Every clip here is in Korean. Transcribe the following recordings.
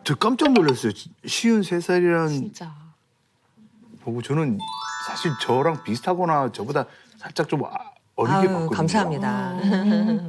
저 깜짝 놀랐어요. 53살이란 진짜. 보고 저는 사실 저랑 비슷하거나 저보다 살짝 좀 어리게 봤거든요. 감사합니다.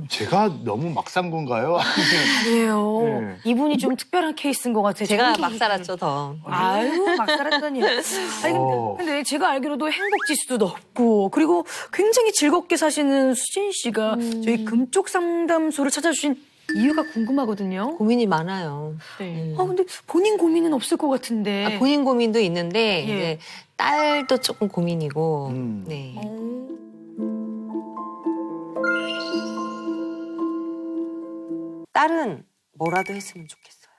제가 너무 막 산 건가요? 아니에요. 네. 이분이 좀 특별한 케이스인 것 같아요. 제가 막 살았죠, 더. 아유, 막 살았다니. 아니, 어. 근데 제가 알기로도 행복지수도 높고, 그리고 굉장히 즐겁게 사시는 수진 씨가 저희 금쪽 상담소를 찾아주신 이유가 궁금하거든요. 고민이 많아요. 네. 근데 본인 고민은 없을 것 같은데. 본인 고민도 있는데 예. 이제 딸도 조금 고민이고. 네. 딸은 뭐라도 했으면 좋겠어요.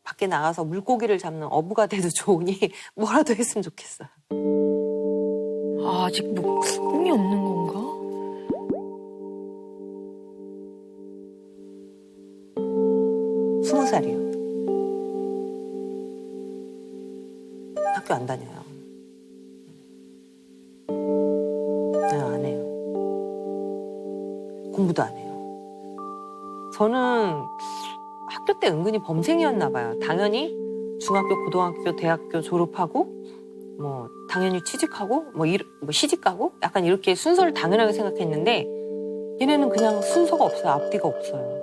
밖에 나가서 물고기를 잡는 어부가 돼도 좋으니 뭐라도 했으면 좋겠어요. 아직 뭐 꿈이 없는 건가? 스무 살이요. 학교 안 다녀요. 네, 안 해요. 공부도 안 해요. 저는 학교 때 은근히 범생이었나 봐요. 당연히 중학교, 고등학교, 대학교 졸업하고 뭐 당연히 취직하고 뭐 시집가고 약간 이렇게 순서를 당연하게 생각했는데 얘네는 그냥 순서가 없어요. 앞뒤가 없어요.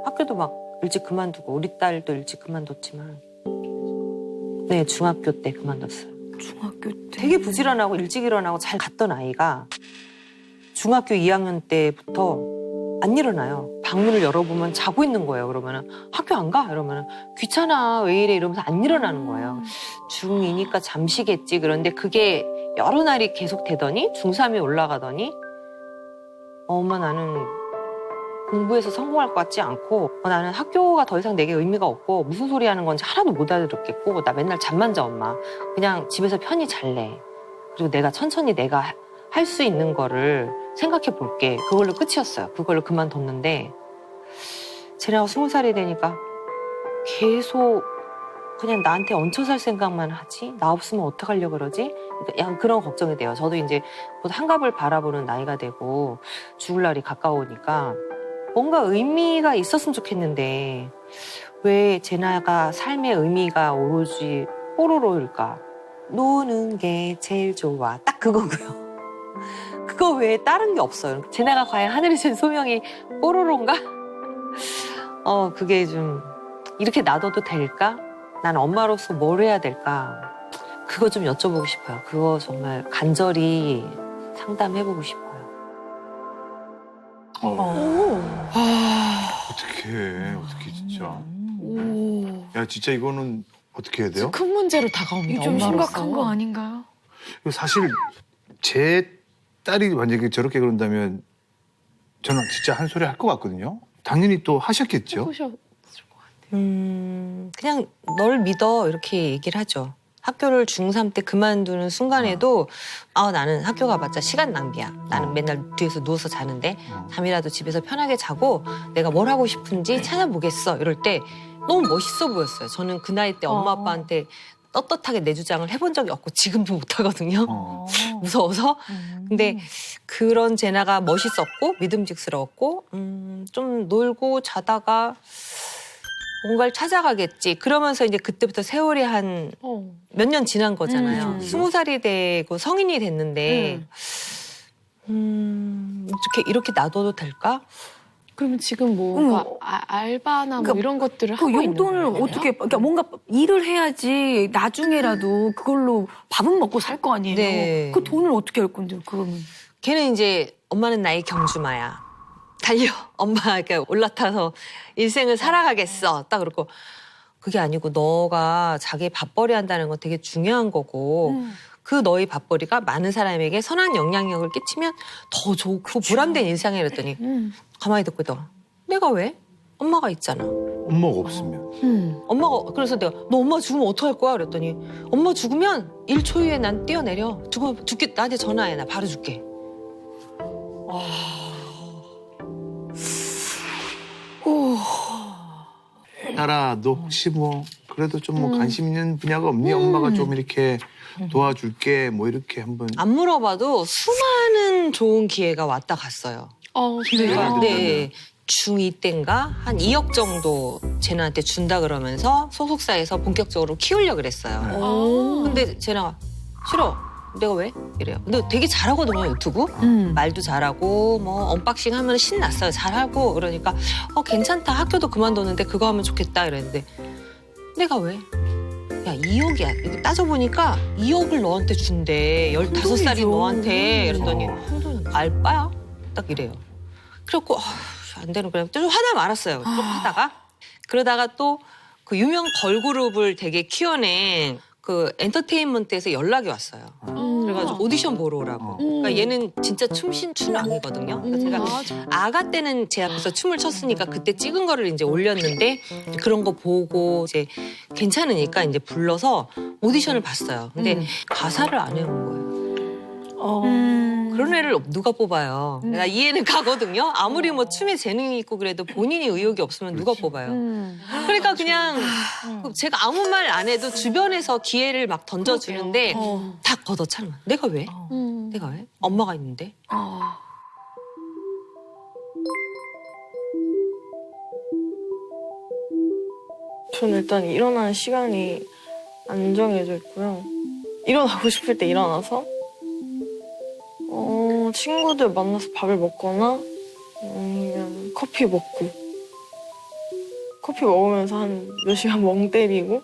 학교도 막 일찍 그만두고 우리 딸도 일찍 그만뒀지만 네, 중학교 때 그만뒀어요. 중학교 때. 되게 부지런하고 일찍 일어나고 잘 갔던 아이가 중학교 2학년 때부터 안 일어나요. 방문을 열어보면 자고 있는 거예요. 그러면은 학교 안 가? 이러면은 귀찮아. 왜 이래? 이러면서 안 일어나는 거예요. 중2니까 잠시겠지. 그런데 그게 여러 날이 계속 되더니 중3이 올라가더니 엄마 나는 공부해서 성공할 것 같지 않고 나는 학교가 더 이상 내게 의미가 없고 무슨 소리 하는 건지 하나도 못 알아듣겠고 나 맨날 잠만 자 엄마. 그냥 집에서 편히 잘래. 그리고 내가 천천히 내가 할 수 있는 거를 생각해 볼게. 그걸로 끝이었어요. 그걸로 그만뒀는데 쟤네가 20살이 되니까 계속 그냥 나한테 얹혀 살 생각만 하지? 나 없으면 어떡하려고 그러지? 그러니까 약간 그런 걱정이 돼요. 저도 이제 곧 한갑을 바라보는 나이가 되고 죽을 날이 가까우니까 뭔가 의미가 있었으면 좋겠는데 왜 쟤네가 삶의 의미가 오로지 뽀로로일까? 노는 게 제일 좋아. 딱 그거고요. 그거 외에 다른 게 없어요. 쟤네가 과연 하늘이 준 소명이 뽀로로인가? 그게 좀 이렇게 놔둬도 될까? 난 엄마로서 뭘 해야 될까? 그거 좀 여쭤보고 싶어요. 그거 정말 간절히 상담해보고 싶어요. 어떻게 진짜. 오. 야 진짜 이거는 어떻게 해야 돼요? 큰 문제로 다가옵니다. 이게 좀 엄마로서. 심각한 거 아닌가요? 사실 제 딸이 만약에 저렇게 그런다면 저는 진짜 한 소리 할 것 같거든요. 당연히 또 하셨겠죠. 해보셨을 것 같아요. 그냥 널 믿어 이렇게 얘기를 하죠. 학교를 중3 때 그만두는 순간에도 나는 학교 가봤자 시간 낭비야. 나는 맨날 뒤에서 누워서 자는데 잠이라도 집에서 편하게 자고 내가 뭘 하고 싶은지 찾아보겠어. 이럴 때 너무 멋있어 보였어요. 저는 그 나이 때 엄마 아빠한테 떳떳하게 내 주장을 해본 적이 없고 지금도 못하거든요. 무서워서. 근데 그런 제나가 멋있었고 믿음직스러웠고 좀 놀고 자다가 뭔가를 찾아가겠지. 그러면서 이제 그때부터 세월이 한 몇 년 지난 거잖아요. 20살이 되고 성인이 됐는데 이렇게 놔둬도 될까? 그러면 지금 뭐 알바나 뭐 그러니까 이런 것들을 그 하고 있는 용돈을 거예요? 어떻게, 그러니까 뭔가 일을 해야지 나중에라도 그걸로 밥은 먹고 살 거 아니에요. 네. 그 돈을 어떻게 할 건데요, 그러면? 걔는 이제 엄마는 나의 경주마야. 달려. 엄마 이렇게 올라타서 인생을 살아가겠어. 딱 그렇고 그게 아니고 너가 자기 밥벌이 한다는 건 되게 중요한 거고 그 너의 밥벌이가 많은 사람에게 선한 영향력을 끼치면 더 좋고 보람된 인생이 이랬더니 가만히 듣고 있다가 내가 왜? 엄마가 있잖아. 엄마가 없으면. 엄마가 그래서 내가 너 엄마 죽으면 어떡할 거야? 그랬더니 엄마 죽으면 1초 후에 난 뛰어내려. 죽게 나한테 전화해. 나 바로 줄게. 딸아 너 혹시 뭐 그래도 좀 뭐 관심 있는 분야가 없니? 엄마가 좀 이렇게 도와줄게 뭐 이렇게 한번. 안 물어봐도 수많은 좋은 기회가 왔다 갔어요. 그래요? 예를 들면. 네. 중2 때인가 한 2억 정도 제나한테 준다 그러면서 소속사에서 본격적으로 키우려고 그랬어요. 근데 제나가 싫어. 내가 왜? 이래요. 근데 되게 잘하거든요, 유튜브. 말도 잘하고 뭐 언박싱 하면 신났어요. 잘하고 그러니까 괜찮다. 학교도 그만뒀는데 그거 하면 좋겠다 이랬는데 내가 왜? 야 2억이야. 이거 따져보니까 2억을 너한테 준대. 15살이 너한테. 이랬더니 알바야? 딱 이래요. 그래갖고 안 되는 거야. 좀 화나 말았어요. 좀 하다가. 그러다가 또 그 유명 걸그룹을 되게 키워낸 그 엔터테인먼트에서 연락이 왔어요. 그래가지고 오디션 보러 오라고. 그러니까 얘는 진짜 춤신 춘왕이거든요. 그래서 제가 아가 때는 제 앞에서 춤을 췄으니까 그때 찍은 거를 이제 올렸는데 그런 거 보고 이제 괜찮으니까 이제 불러서 오디션을 봤어요. 근데 가사를 안 해온 거예요. 그런 애를 누가 뽑아요? 나 이해는 가거든요. 아무리 뭐 춤에 재능이 있고 그래도 본인이 의욕이 없으면 누가 뽑아요? 그러니까 그냥 제가 아무 말 안 해도 주변에서 기회를 막 던져주는데 다 걷어차는 거야. 내가 왜? 내가 왜? 엄마가 있는데. 저는 일단 일어나는 시간이 안 정해져 있고요. 일어나고 싶을 때 일어나서 친구들 만나서 밥을 먹거나 아니면 커피 먹고 커피 먹으면서 한 몇 시간 멍 때리고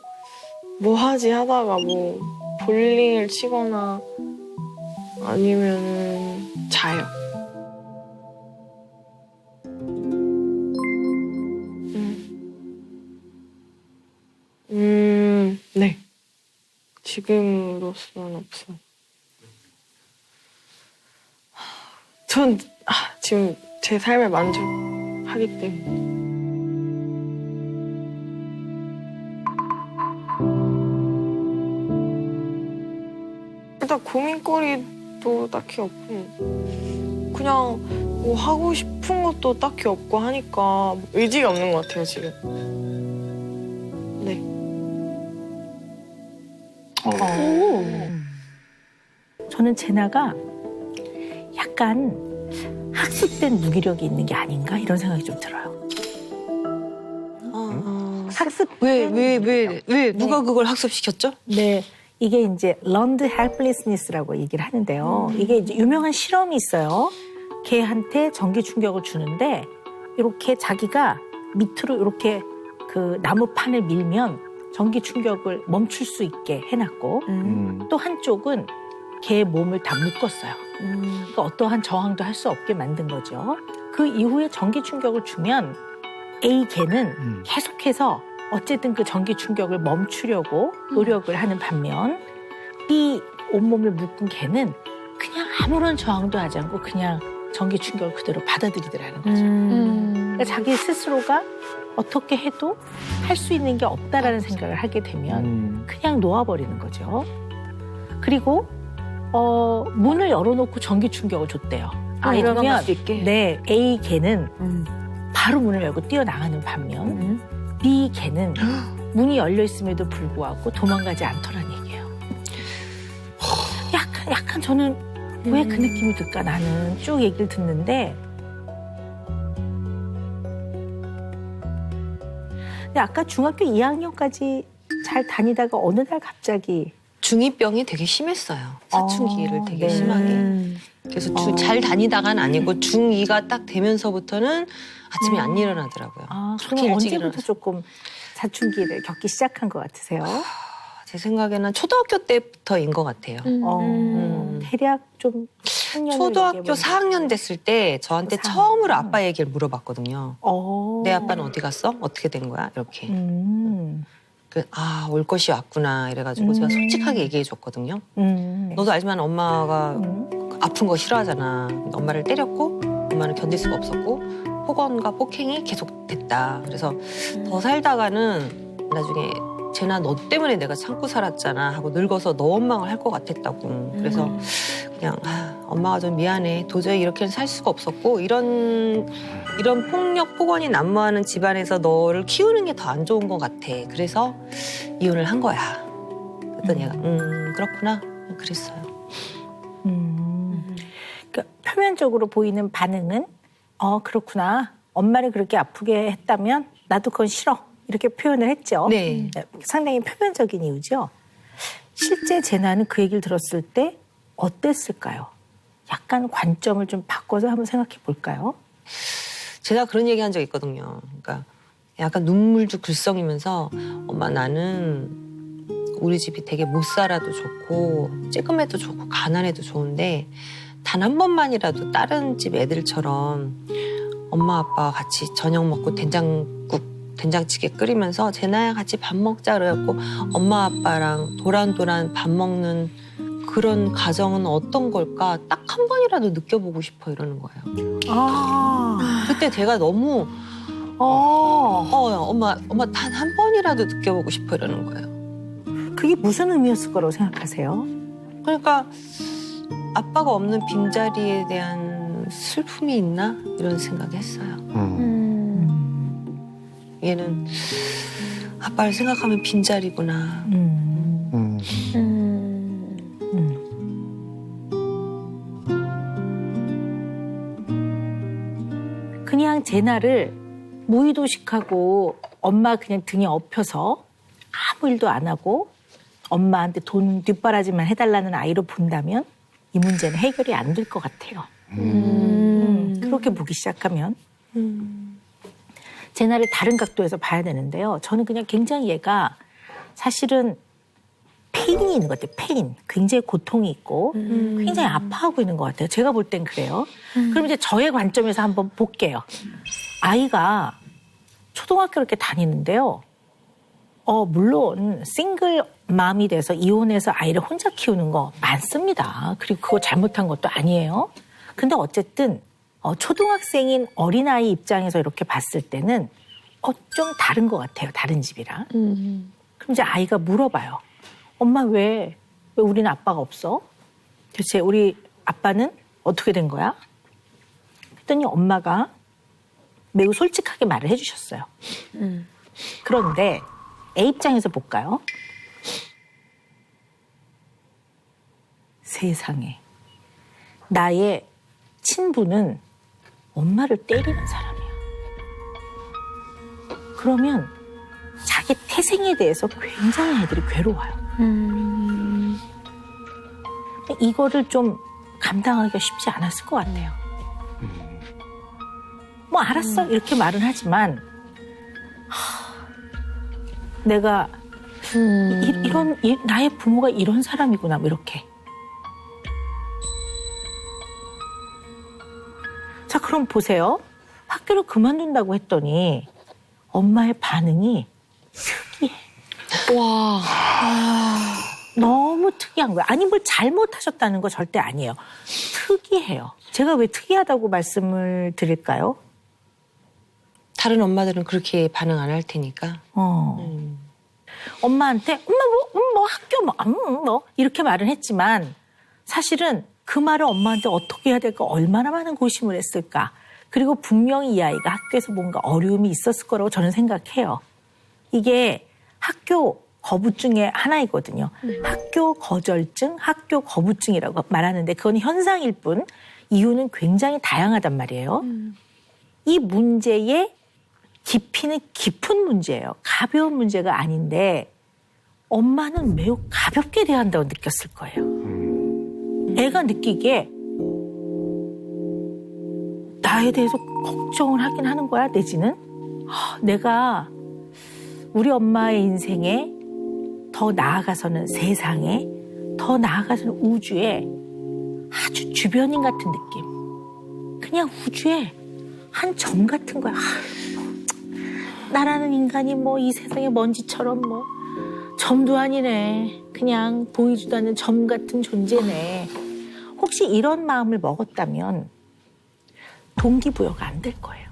뭐 하지 하다가 뭐 볼링을 치거나 아니면 자요. 네. 지금으로서는 없어요. 전 지금 제 삶에 만족하기 때문에. 일단 고민거리도 딱히 없고 그냥 뭐 하고 싶은 것도 딱히 없고 하니까 의지가 없는 것 같아요 지금. 네. 저는 제나가 약간 학습된 무기력이 있는 게 아닌가 이런 생각이 좀 들어요. 학습 왜 누가 그걸 학습시켰죠? 네, 이게 이제 learned helplessness라고 얘기를 하는데요. 이게 이제 유명한 실험이 있어요. 걔한테 전기 충격을 주는데 이렇게 자기가 밑으로 이렇게 그 나무판을 밀면 전기 충격을 멈출 수 있게 해놨고 또 한쪽은 걔의 몸을 다 묶었어요. 그러니까 어떠한 저항도 할 수 없게 만든 거죠. 그 이후에 전기 충격을 주면 A 걔는 계속해서 어쨌든 그 전기 충격을 멈추려고 노력을 하는 반면 B 온몸을 묶은 걔는 그냥 아무런 저항도 하지 않고 그냥 전기 충격을 그대로 받아들이더라는 거죠. 그러니까 자기 스스로가 어떻게 해도 할 수 있는 게 없다라는 생각을 하게 되면 그냥 놓아버리는 거죠. 그리고 문을 열어놓고 전기 충격을 줬대요. 이러면 네, A 걔는 바로 문을 열고 뛰어나가는 반면 B 걔는 문이 열려 있음에도 불구하고 도망가지 않더라는 얘기예요. 약간 저는 왜 그 느낌이 들까 나는 쭉 얘기를 듣는데 근데 아까 중학교 2학년까지 잘 다니다가 어느 날 갑자기 중2병이 되게 심했어요. 사춘기를 되게 네. 심하게. 그래서 잘 다니다가는 아니고 중2가 딱 되면서부터는 아침에 안 일어나더라고요. 그렇게 그럼 일찍 언제부터 조금 사춘기를 겪기 시작한 것 같으세요? 제 생각에는 초등학교 때부터인 것 같아요. 대략 좀 학년을 초등학교 얘기해보면 4학년 됐을 때 저한테 4학년. 처음으로 아빠 얘기를 물어봤거든요. 어. 내 아빠는 어디 갔어? 어떻게 된 거야? 이렇게. 음. 올 것이 왔구나. 이래가지고 제가 솔직하게 얘기해줬거든요. 너도 알지만 엄마가 아픈 거 싫어하잖아. 엄마를 때렸고 엄마는 견딜 수가 없었고 폭언과 폭행이 계속됐다. 그래서 더 살다가는 나중에 쟤나 너 때문에 내가 참고 살았잖아 하고 늙어서 너 원망을 할 것 같았다고. 그래서 그냥 엄마가 좀 미안해. 도저히 이렇게는 살 수가 없었고 이런 폭력, 폭언이 난무하는 집안에서 너를 키우는 게 더 안 좋은 것 같아. 그래서 이혼을 한 거야. 그랬더니 얘가 그렇구나. 그랬어요. 그러니까 표면적으로 보이는 반응은 그렇구나. 엄마를 그렇게 아프게 했다면 나도 그건 싫어. 이렇게 표현을 했죠. 네. 상당히 표면적인 이유죠. 실제 제나는 그 얘기를 들었을 때 어땠을까요? 약간 관점을 좀 바꿔서 한번 생각해 볼까요? 제가 그런 얘기 한 적 있거든요. 그러니까 약간 눈물도 글썽이면서 엄마 나는 우리 집이 되게 못 살아도 좋고 쬐끔해도 좋고 가난해도 좋은데 단 한 번만이라도 다른 집 애들처럼 엄마 아빠와 같이 저녁 먹고 된장찌개 끓이면서 제나야 같이 밥 먹자 그래갖고 엄마 아빠랑 도란도란 밥 먹는 그런 가정은 어떤 걸까 딱 한 번이라도 느껴보고 싶어 이러는 거예요. 그때 제가 너무 엄마 단 한 번이라도 느껴보고 싶어 이러는 거예요. 그게 무슨 의미였을 거라고 생각하세요? 그러니까 아빠가 없는 빈자리에 대한 슬픔이 있나 이런 생각했어요. 얘는 아빠를 생각하면 빈자리구나. 그냥 제나를 무의도식하고 엄마 그냥 등에 업혀서 아무 일도 안 하고 엄마한테 돈 뒷바라지만 해달라는 아이로 본다면 이 문제는 해결이 안 될 것 같아요. 그렇게 보기 시작하면 제나를 다른 각도에서 봐야 되는데요. 저는 그냥 굉장히 얘가 사실은 페인이 있는 것 같아요. 페인. 굉장히 고통이 있고 굉장히 아파하고 있는 것 같아요. 제가 볼 땐 그래요. 그럼 이제 저의 관점에서 한번 볼게요. 아이가 초등학교 이렇게 다니는데요. 물론 싱글 맘이 돼서 이혼해서 아이를 혼자 키우는 거 많습니다. 그리고 그거 잘못한 것도 아니에요. 근데 어쨌든 초등학생인 어린아이 입장에서 이렇게 봤을 때는 좀 다른 것 같아요. 다른 집이랑. 그럼 이제 아이가 물어봐요. 엄마 왜 우리는 아빠가 없어? 도대체 우리 아빠는 어떻게 된 거야? 그랬더니 엄마가 매우 솔직하게 말을 해주셨어요. 그런데 A 입장에서 볼까요? 세상에 나의 친부는 엄마를 때리는 사람이야. 그러면 자기 태생에 대해서 굉장히 애들이 괴로워요. 이거를 좀 감당하기가 쉽지 않았을 것 같아요. 뭐 알았어 이렇게 말은 하지만 내가 나의 부모가 이런 사람이구나 뭐 이렇게. 자 그럼 보세요. 학교를 그만둔다고 했더니 엄마의 반응이 특이해. 와. 너무 특이한 거예요. 아니 뭘 잘못하셨다는 거 절대 아니에요. 특이해요. 제가 왜 특이하다고 말씀을 드릴까요? 다른 엄마들은 그렇게 반응 안 할 테니까. 엄마한테 엄마 학교 이렇게 말은 했지만 사실은 그 말을 엄마한테 어떻게 해야 될까 얼마나 많은 고심을 했을까. 그리고 분명히 이 아이가 학교에서 뭔가 어려움이 있었을 거라고 저는 생각해요. 이게 학교 거부증의 하나이거든요. 학교 거절증, 학교 거부증이라고 말하는데 그건 현상일 뿐 이유는 굉장히 다양하단 말이에요. 이 문제의 깊이는 깊은 문제예요. 가벼운 문제가 아닌데 엄마는 매우 가볍게 대한다고 느꼈을 거예요. 애가 느끼기에 나에 대해서 걱정을 하긴 하는 거야, 내지는. 내가 우리 엄마의 인생에 더 나아가서는 세상에, 더 나아가서는 우주에 아주 주변인 같은 느낌. 그냥 우주에 한 점 같은 거야. 나라는 인간이 뭐 이 세상의 먼지처럼 뭐 점도 아니네. 그냥 보이지도 않는 점 같은 존재네. 혹시 이런 마음을 먹었다면 동기부여가 안 될 거예요.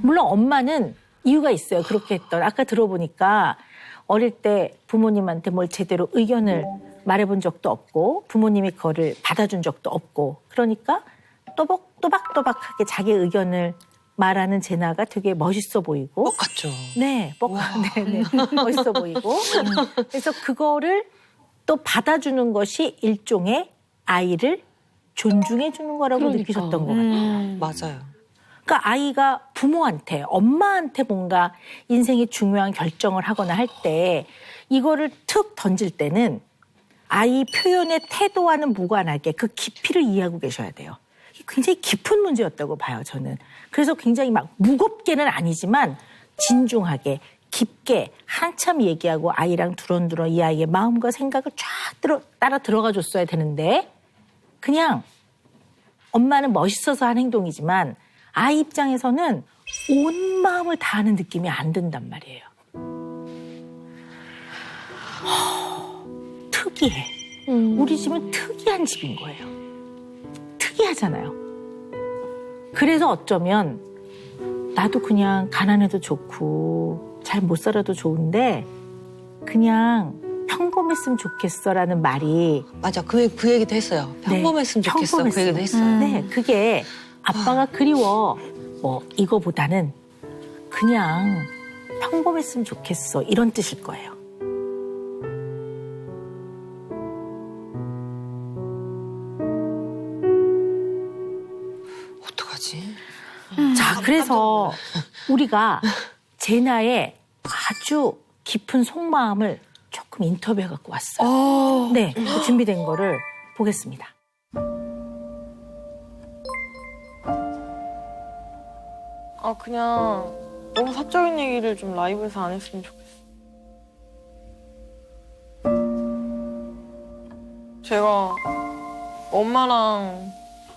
물론 엄마는 이유가 있어요. 그렇게 했던. 아까 들어보니까 어릴 때 부모님한테 뭘 제대로 의견을 말해본 적도 없고 부모님이 그거를 받아준 적도 없고 그러니까 또박또박하게 자기 의견을 말하는 제나가 되게 멋있어 보이고 똑같죠. 네, 네, 멋있어 보이고 그래서 그거를 또 받아주는 것이 일종의 아이를 존중해 주는 거라고 그러니까. 느끼셨던 것 같아요. 맞아요. 그러니까 아이가 부모한테, 엄마한테 뭔가 인생의 중요한 결정을 하거나 할 때 이거를 툭 던질 때는 아이 표현의 태도와는 무관하게 그 깊이를 이해하고 계셔야 돼요. 굉장히 깊은 문제였다고 봐요, 저는. 그래서 굉장히 막 무겁게는 아니지만 진중하게, 깊게 한참 얘기하고 아이랑 두런두런 이 아이의 마음과 생각을 쫙 따라 들어가 줬어야 되는데 그냥 엄마는 멋있어서 한 행동이지만 아이 입장에서는 온 마음을 다하는 느낌이 안 든단 말이에요. 특이해. 우리 집은 특이한 집인 거예요. 특이하잖아요. 그래서 어쩌면 나도 그냥 가난해도 좋고 잘 못 살아도 좋은데 그냥 평범했으면 좋겠어라는 말이 맞아. 그 얘기도 했어요. 평범했으면 네, 좋겠어. 그 얘기도 했어요. 네, 그게 아빠가 그리워. 뭐 이거보다는 그냥 평범했으면 좋겠어. 이런 뜻일 거예요. 어떡하지? 자, 그래서 우리가 제나의 아주 깊은 속마음을 조금 인터뷰해 갖고 왔어요. 네, 그 준비된 거를 보겠습니다. 그냥 너무 사적인 얘기를 좀 라이브에서 안 했으면 좋겠어. 제가 엄마랑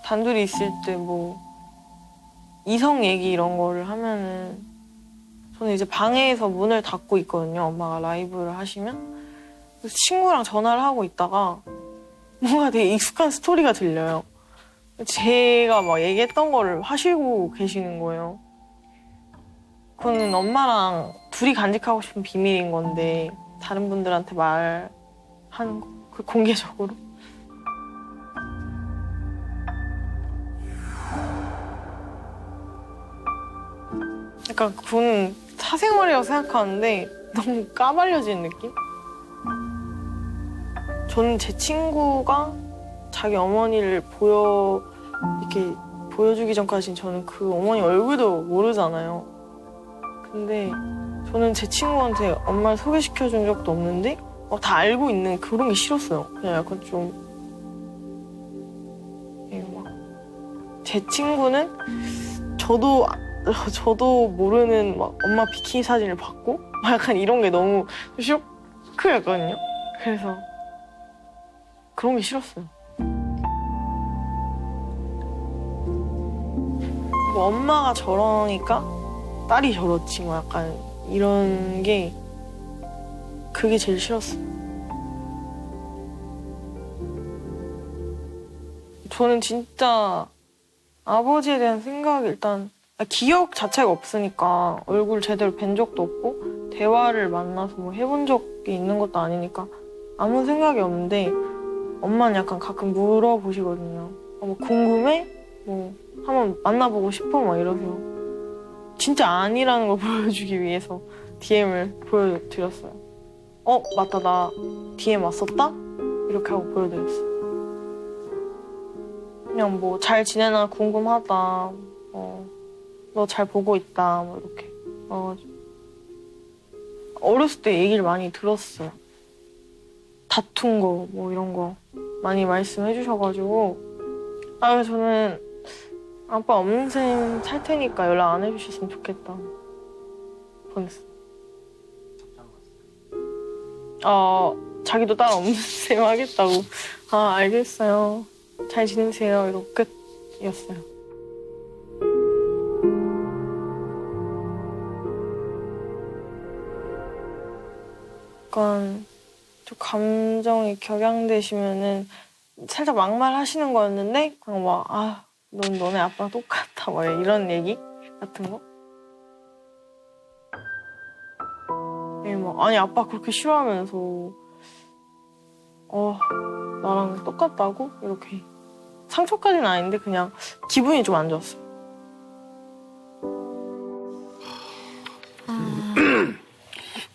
단둘이 있을 때 뭐 이성 얘기 이런 거를 하면은 저는 이제 방에서 문을 닫고 있거든요. 엄마가 라이브를 하시면. 그래서 친구랑 전화를 하고 있다가 뭔가 되게 익숙한 스토리가 들려요. 제가 막 얘기했던 거를 하시고 계시는 거예요. 그거는 엄마랑 둘이 간직하고 싶은 비밀인 건데 다른 분들한테 말하는 거, 그 공개적으로. 약간 그건 사생활이라고 생각하는데 너무 까발려지는 느낌? 저는 제 친구가 자기 어머니를 이렇게 보여주기 전까지는 저는 그 어머니 얼굴도 모르잖아요. 근데 저는 제 친구한테 엄마를 소개시켜준 적도 없는데 다 알고 있는 그런 게 싫었어요. 그냥 약간 좀 제 친구는 저도 모르는 막 엄마 비키니 사진을 받고 막 약간 이런 게 너무 쇼크였거든요. 그래서 그런 게 싫었어요. 뭐 엄마가 저러니까 딸이 저렇지 뭐 약간 이런 게 그게 제일 싫었어요. 저는 진짜 아버지에 대한 생각이 일단 기억 자체가 없으니까 얼굴 제대로 뵌 적도 없고 대화를 만나서 뭐 해본 적이 있는 것도 아니니까 아무 생각이 없는데 엄마는 약간 가끔 물어보시거든요. 뭐 궁금해? 뭐 한번 만나보고 싶어? 막 이러세요. 진짜 아니라는 걸 보여주기 위해서 DM을 보여드렸어요. 맞다, 나 DM 왔었다? 이렇게 하고 보여드렸어요. 그냥 뭐 잘 지내나 궁금하다. 너 잘 보고 있다. 뭐 이렇게. 어렸을 때 얘기를 많이 들었어요. 다툰 거, 뭐 이런 거 많이 말씀해 주셔가지고. 그래서 저는 아빠 없는 셈 살 테니까 연락 안 해주셨으면 좋겠다. 보냈어. 자기도 딸 없는 셈 하겠다고. 알겠어요. 잘 지내세요. 이러고 끝이었어요. 약간 좀 감정이 격양되시면은 살짝 막말하시는 거였는데 그냥 막 넌 너네 아빠랑 똑같아 막 이런 얘기 같은 거. 아니 아빠 그렇게 싫어하면서 나랑 똑같다고? 이렇게 상처까지는 아닌데 그냥 기분이 좀 안 좋았어요.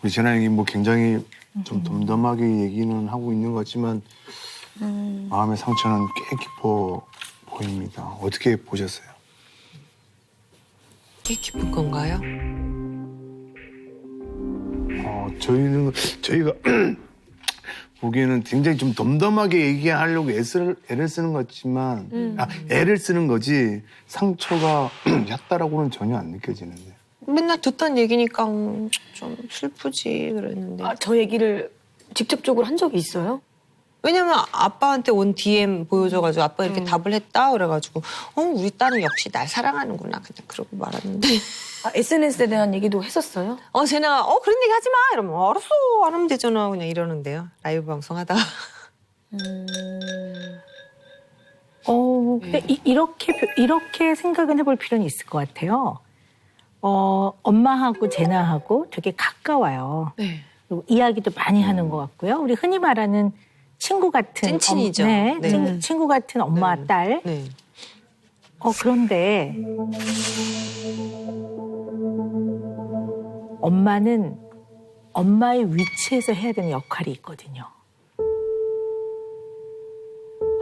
우리 재나 형이 뭐 굉장히 좀 덤덤하게 얘기는 하고 있는 것 같지만 마음의 상처는 꽤 깊어 보입니다. 어떻게 보셨어요? 그게 기쁜 건가요? 저희가 보기에는 굉장히 좀 덤덤하게 얘기하려고 애를 쓰는 것 같지만, 애를 쓰는 거지 상처가 얕다라고는 전혀 안 느껴지는데. 맨날 듣던 얘기니까 좀 슬프지 그랬는데. 아, 저 얘기를 직접적으로 한 적이 있어요? 왜냐면 아빠한테 온 DM 보여줘가지고 아빠가 이렇게 답을 했다 그래가지고 우리 딸은 역시 날 사랑하는구나 그냥 그러고 말았는데 아, SNS에 대한 얘기도 했었어요? 쟤네가 그런 얘기 하지 마 이러면 알았어 안 하면 되잖아 그냥 이러는데요 라이브 방송하다가 근데 이렇게 생각은 해볼 필요는 있을 것 같아요. 엄마하고 제나하고 되게 가까워요. 네. 그리고 이야기도 많이 하는 것 같고요. 우리 흔히 말하는 친구 같은 찐친이죠. 네, 네. 친구 같은 엄마 네. 딸. 네. 그런데 엄마는 엄마의 위치에서 해야 되는 역할이 있거든요.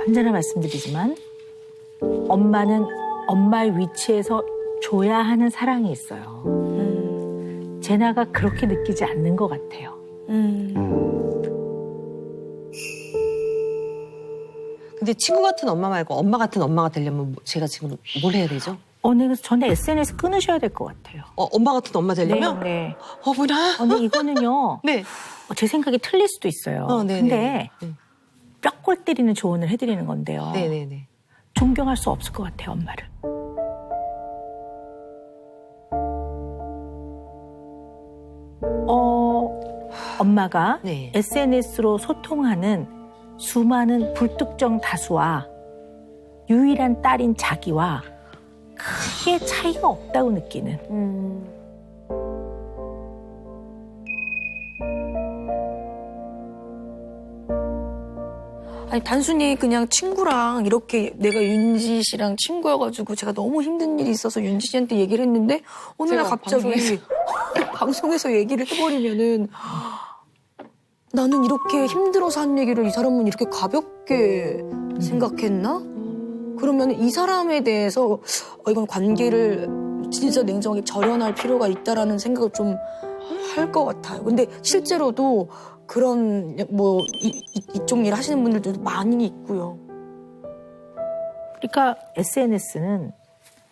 언제나 말씀드리지만 엄마는 엄마의 위치에서 줘야 하는 사랑이 있어요. 제나가 그렇게 느끼지 않는 것 같아요. 근데 친구 같은 엄마 말고 엄마 같은 엄마가 되려면 제가 지금 뭘 해야 되죠? 그래서 저는 SNS 끊으셔야 될 것 같아요. 엄마 같은 엄마 되려면? 네. 어머나. 근데 이거는요. 네. 제 생각이 틀릴 수도 있어요. 네네. 근데 네. 뼈골 때리는 조언을 해드리는 건데요. 네네네. 존경할 수 없을 것 같아요, 엄마를. 엄마가 네. SNS로 소통하는 수많은 불특정 다수와 유일한 딸인 자기와 크게 차이가 없다고 느끼는. 아니, 단순히 그냥 친구랑 이렇게 내가 윤지 씨랑 친구여가지고 제가 너무 힘든 일이 있어서 윤지 씨한테 얘기를 했는데 어느 날 제가 갑자기 방송에서 얘기를 해버리면은 나는 이렇게 힘들어서 한 얘기를 이 사람은 이렇게 가볍게 생각했나? 그러면 이 사람에 대해서 이건 관계를 진짜 냉정하게 절연할 필요가 있다라는 생각을 좀 할 것 같아요. 근데 실제로도 그런 이쪽 일 하시는 분들도 많이 있고요. 그러니까 SNS는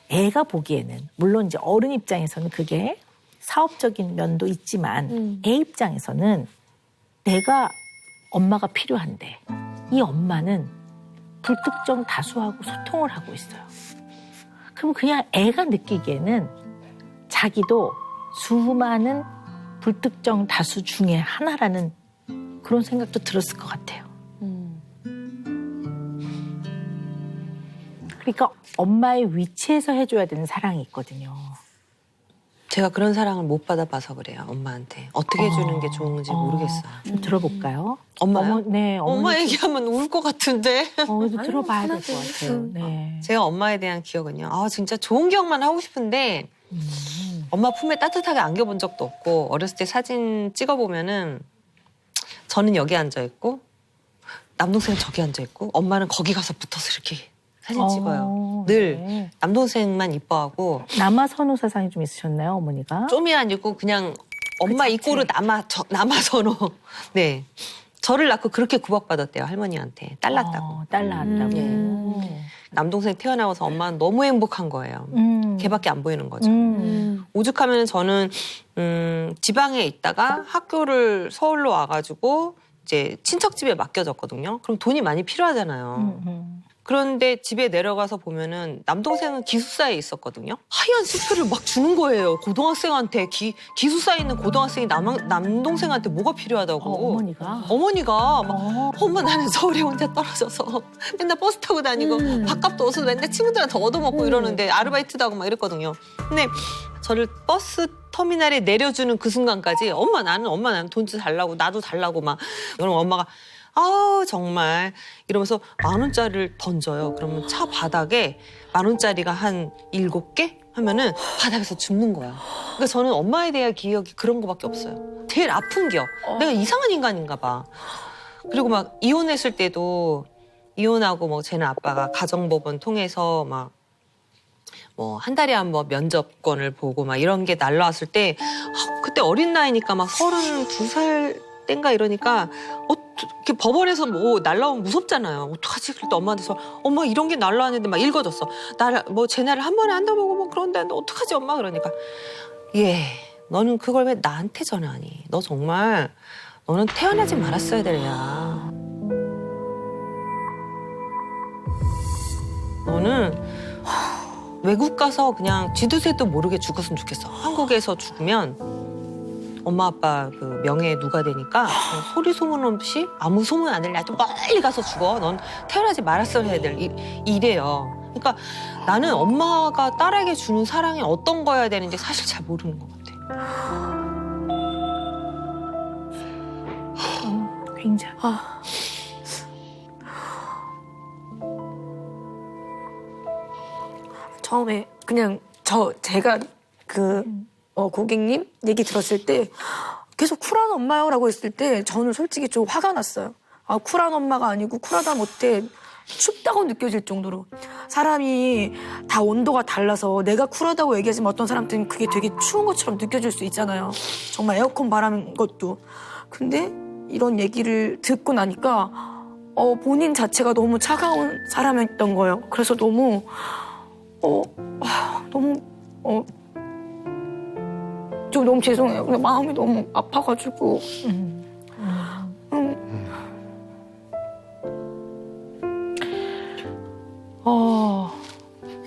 애가 보기에는 물론 이제 어른 입장에서는 그게 사업적인 면도 있지만 애 입장에서는 내가 엄마가 필요한데 이 엄마는 불특정 다수하고 소통을 하고 있어요. 그럼 그냥 애가 느끼기에는 자기도 수많은 불특정 다수 중에 하나라는 그런 생각도 들었을 것 같아요. 그러니까 엄마의 위치에서 해줘야 되는 사랑이 있거든요. 제가 그런 사랑을 못 받아봐서 그래요, 엄마한테. 어떻게 해주는 게 좋은지 모르겠어요. 좀 들어볼까요? 엄마요? 네, 엄마 얘기하면 울 것 같은데. 그래도 들어봐야 될 것 같아요. 네. 제가 엄마에 대한 기억은요. 진짜 좋은 기억만 하고 싶은데 엄마 품에 따뜻하게 안겨본 적도 없고 어렸을 때 사진 찍어보면은 저는 여기 앉아있고 남동생은 저기 앉아있고 엄마는 거기 가서 붙어서 이렇게 사진 찍어요. 늘 네. 남동생만 이뻐하고 남아선호 사상이 좀 있으셨나요, 어머니가? 좀이 아니고 그냥 엄마 이꼬르 남아선호. 네. 저를 낳고 그렇게 구박받았대요, 할머니한테. 딸 낳았다고. 딸 낳았다고. 남동생 태어나고서 엄마는 너무 행복한 거예요. 걔밖에 안 보이는 거죠. 오죽하면 저는 지방에 있다가 학교를 서울로 와가지고 이제 친척 집에 맡겨졌거든요. 그럼 돈이 많이 필요하잖아요. 그런데 집에 내려가서 보면은 남동생은 기숙사에 있었거든요. 하얀 스프를 막 주는 거예요. 고등학생한테 기숙사에 있는 고등학생이 남동생한테 뭐가 필요하다고. 어머니가 막 엄마 나는 서울에 혼자 떨어져서 맨날 버스 타고 다니고 밥값도 없어서 맨날 친구들한테 얻어먹고 이러는데 아르바이트도 하고 막 이랬거든요. 근데 저를 버스 터미널에 내려주는 그 순간까지 엄마 나는 돈 좀 달라고 나도 달라고 막 그럼 엄마가 정말 이러면서 10,000원짜리를 던져요. 그러면 차 바닥에 10,000원짜리가 한 7개 하면은 바닥에서 죽는 거야. 그러니까 저는 엄마에 대한 기억이 그런 거밖에 없어요. 제일 아픈 기억. 내가 이상한 인간인가 봐. 그리고 막 이혼했을 때도 이혼하고 뭐 쟤는 아빠가 가정법원 통해서 막 뭐 한 달에 한 번 면접권을 보고 막 이런 게 날라왔을 때 그때 어린 나이니까 막 32살 땐가 이러니까 이렇게 법원에서 뭐 날라오면 무섭잖아요. 어떡하지? 그럴 때 엄마한테서 엄마 이런 게 날라왔는데 막 읽어줬어. 뭐 쟤네를 한 번에 한다고 뭐 그런데 너 어떡하지 엄마? 그러니까 예 너는 그걸 왜 나한테 전하니? 너 정말 너는 태어나지 말았어야 될 애야. 너는 외국 가서 그냥 쥐두새도 모르게 죽었으면 좋겠어. 한국에서 죽으면 엄마 아빠 그 명예에 누가 되니까 소리 소문 없이 아무 소문 안 들려 아주 멀리 가서 죽어. 넌 태어나지 말았어야 될 이래요. 그러니까 나는 엄마가 딸에게 주는 사랑이 어떤 거여야 되는지 사실 잘 모르는 것 같아. 굉장히. 처음에 그냥 제가 고객님 얘기 들었을 때 계속 쿨한 엄마요라고 했을 때 저는 솔직히 좀 화가 났어요. 아, 쿨한 엄마가 아니고 쿨하다 못해 춥다고 느껴질 정도로. 사람이 다 온도가 달라서 내가 쿨하다고 얘기하지만 어떤 사람들은 그게 되게 추운 것처럼 느껴질 수 있잖아요. 정말 에어컨 바람 것도. 근데 이런 얘기를 듣고 나니까 본인 자체가 너무 차가운 사람이었던 거예요. 그래서 너무 좀 너무 죄송해요. 근데 마음이 너무 아파가지고.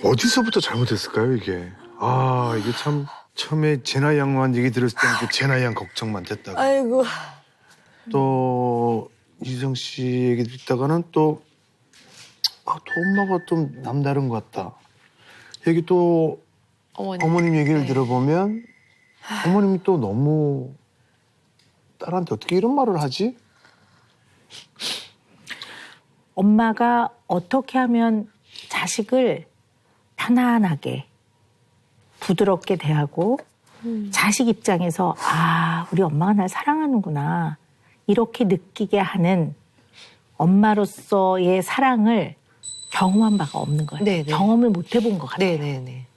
어디서부터 잘못했을까요, 이게? 아, 이게 참 처음에 제나 양만 얘기 들었을 때는 그 제나 양 걱정만 됐다가 아이고. 또 이수정 씨 얘기 듣다가는 또 엄마가 좀 남다른 것 같다. 여기 또 어머님 얘기를 들어보면 어머님이 또 너무 딸한테 어떻게 이런 말을 하지? 엄마가 어떻게 하면 자식을 편안하게 부드럽게 대하고 자식 입장에서 우리 엄마가 날 사랑하는구나 이렇게 느끼게 하는 엄마로서의 사랑을 경험한 바가 없는 거예요. 네네. 경험을 못 해본 것 같아요. 네네네.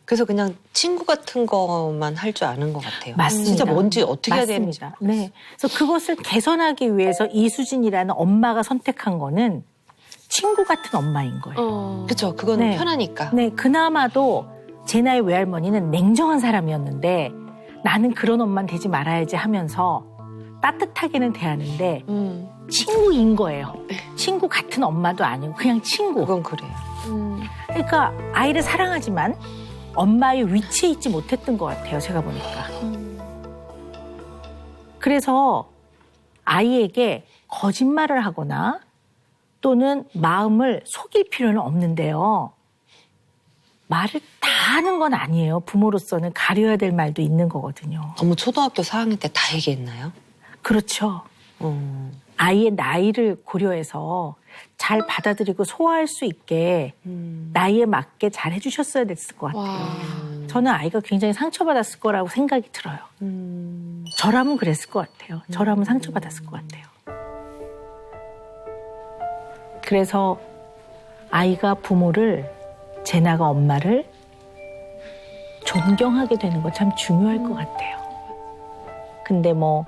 그래서 그냥 친구 같은 것만 할 줄 아는 것 같아요. 맞습니다. 진짜 뭔지 어떻게 해야 되는지. 맞습니다. 네. 그래서 그것을 개선하기 위해서 이수진이라는 엄마가 선택한 거는 친구 같은 엄마인 거예요. 그렇죠. 그건 네. 편하니까. 네, 그나마도 제나의 외할머니는 냉정한 사람이었는데 나는 그런 엄마는 되지 말아야지 하면서 따뜻하게는 대하는데 친구인 거예요. 친구 같은 엄마도 아니고 그냥 친구. 그건 그래요. 그러니까 아이를 사랑하지만 엄마의 위치에 있지 못했던 것 같아요. 제가 보니까. 그래서 아이에게 거짓말을 하거나 또는 마음을 속일 필요는 없는데요. 말을 다 하는 건 아니에요. 부모로서는 가려야 될 말도 있는 거거든요. 어머 초등학교 4학년 때 다 얘기했나요? 그렇죠. 아이의 나이를 고려해서 잘 받아들이고 소화할 수 있게 나이에 맞게 잘 해주셨어야 됐을 것 같아요. 저는 아이가 굉장히 상처받았을 거라고 생각이 들어요. 저라면 그랬을 것 같아요. 저라면 상처받았을 것 같아요. 그래서 아이가 부모를, 제나가 엄마를 존경하게 되는 거 참 중요할 것 같아요. 근데 뭐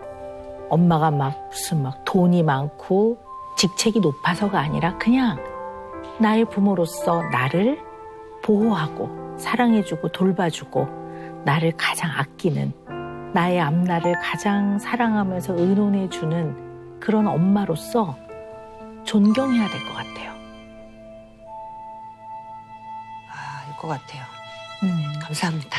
엄마가 무슨 돈이 많고 직책이 높아서가 아니라 그냥 나의 부모로서 나를 보호하고 사랑해주고 돌봐주고 나를 가장 아끼는 나의 앞날을 가장 사랑하면서 의논해주는 그런 엄마로서 존경해야 될 것 같아요. 알 것 같아요. 감사합니다.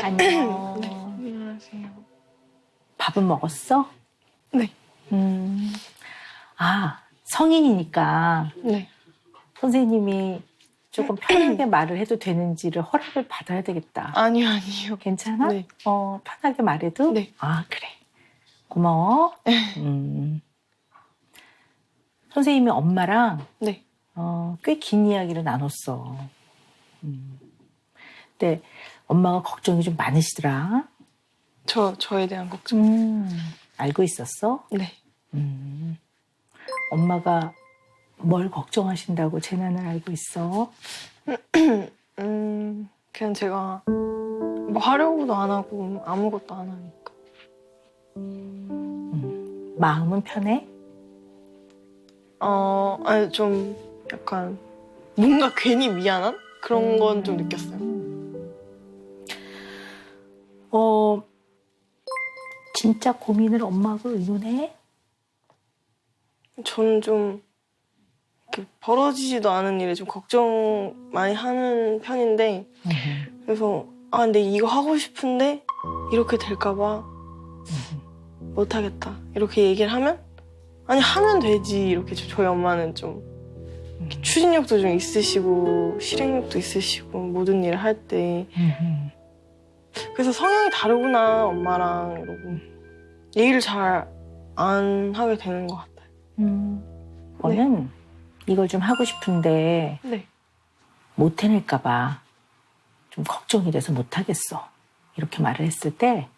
안녕. 안녕하세요. 밥은 먹었어? 네. 성인이니까 네. 선생님이 조금 편하게 말을 해도 되는지를 허락을 받아야 되겠다. 아니요, 아니요. 괜찮아? 네. 편하게 말해도? 네. 아, 그래. 고마워. 선생님이 엄마랑 네. 꽤 긴 이야기를 나눴어. 근데 엄마가 걱정이 좀 많으시더라. 저에 대한 걱정. 알고 있었어? 네. 엄마가 뭘 걱정하신다고 재난을 알고 있어? 그냥 제가 뭐 하려고도 안 하고 아무것도 안 하니까. 마음은 편해? 아니 좀 약간 뭔가 괜히 미안한 그런 건 좀 느꼈어요. 진짜 고민을 엄마하고 의논해? 저는 좀 이렇게 벌어지지도 않은 일에 좀 걱정 많이 하는 편인데 그래서 근데 이거 하고 싶은데 이렇게 될까봐 못하겠다 이렇게 얘기를 하면 아니 하면 되지 이렇게 저희 엄마는 좀 이렇게 추진력도 좀 있으시고 실행력도 있으시고 모든 일을 할 때 그래서 성향이 다르구나 엄마랑 이러고 얘기를 잘 안 하게 되는 것 같아요. 너는 이걸 좀 하고 싶은데 네. 못 해낼까 봐 좀 걱정이 돼서 못 하겠어. 이렇게 말을 했을 때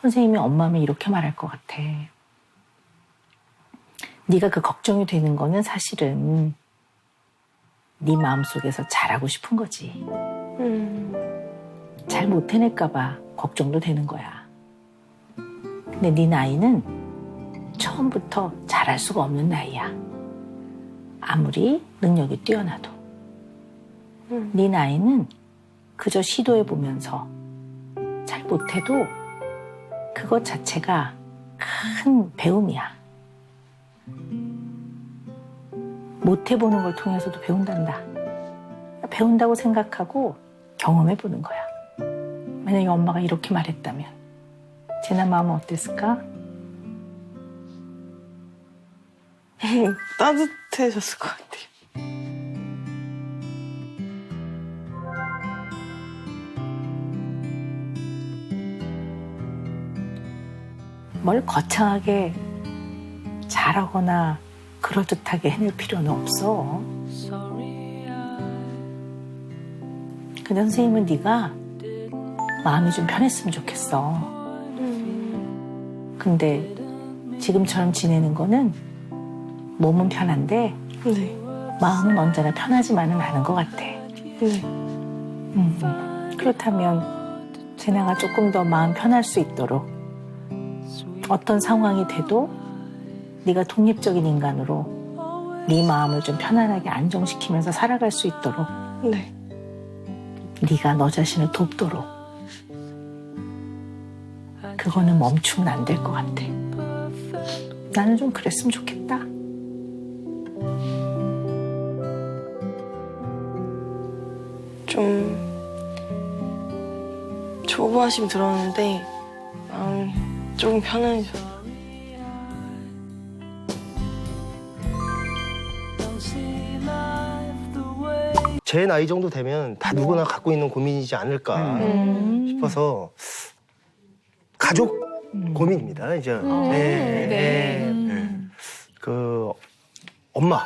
선생님이 엄마면 이렇게 말할 것 같아. 네가 그 걱정이 되는 거는 사실은 네 마음속에서 잘하고 싶은 거지. 잘 못 해낼까 봐 걱정도 되는 거야. 근데 네 나이는 처음부터 잘할 수가 없는 나이야. 아무리 능력이 뛰어나도. 네 나이는 그저 시도해보면서 잘 못해도 그것 자체가 큰 배움이야. 못해보는 걸 통해서도 배운단다. 배운다고 생각하고 경험해보는 거야. 만약에 엄마가 이렇게 말했다면 제나 마음은 어땠을까? 따뜻해졌을 것 같아요. 뭘 거창하게 잘하거나 그럴듯하게 해낼 필요는 없어. 근데 선생님은 네가 마음이 좀 편했으면 좋겠어. 근데 지금처럼 지내는 거는 몸은 편한데 네. 마음은 언제나 편하지만은 않은 것 같아. 네. 그렇다면 제나가 조금 더 마음 편할 수 있도록 어떤 상황이 돼도 네가 독립적인 인간으로 네 마음을 좀 편안하게 안정시키면서 살아갈 수 있도록 네. 네가 너 자신을 돕도록 그거는 멈추면 안 될 것 같아. 나는 좀 그랬으면 좋겠다. 좀 조바심 들었는데 마음이 조금 편해졌어요. 제 나이 정도 되면 다 누구나 갖고 있는 고민이지 않을까 싶어서 가족 고민입니다. 이제 그 엄마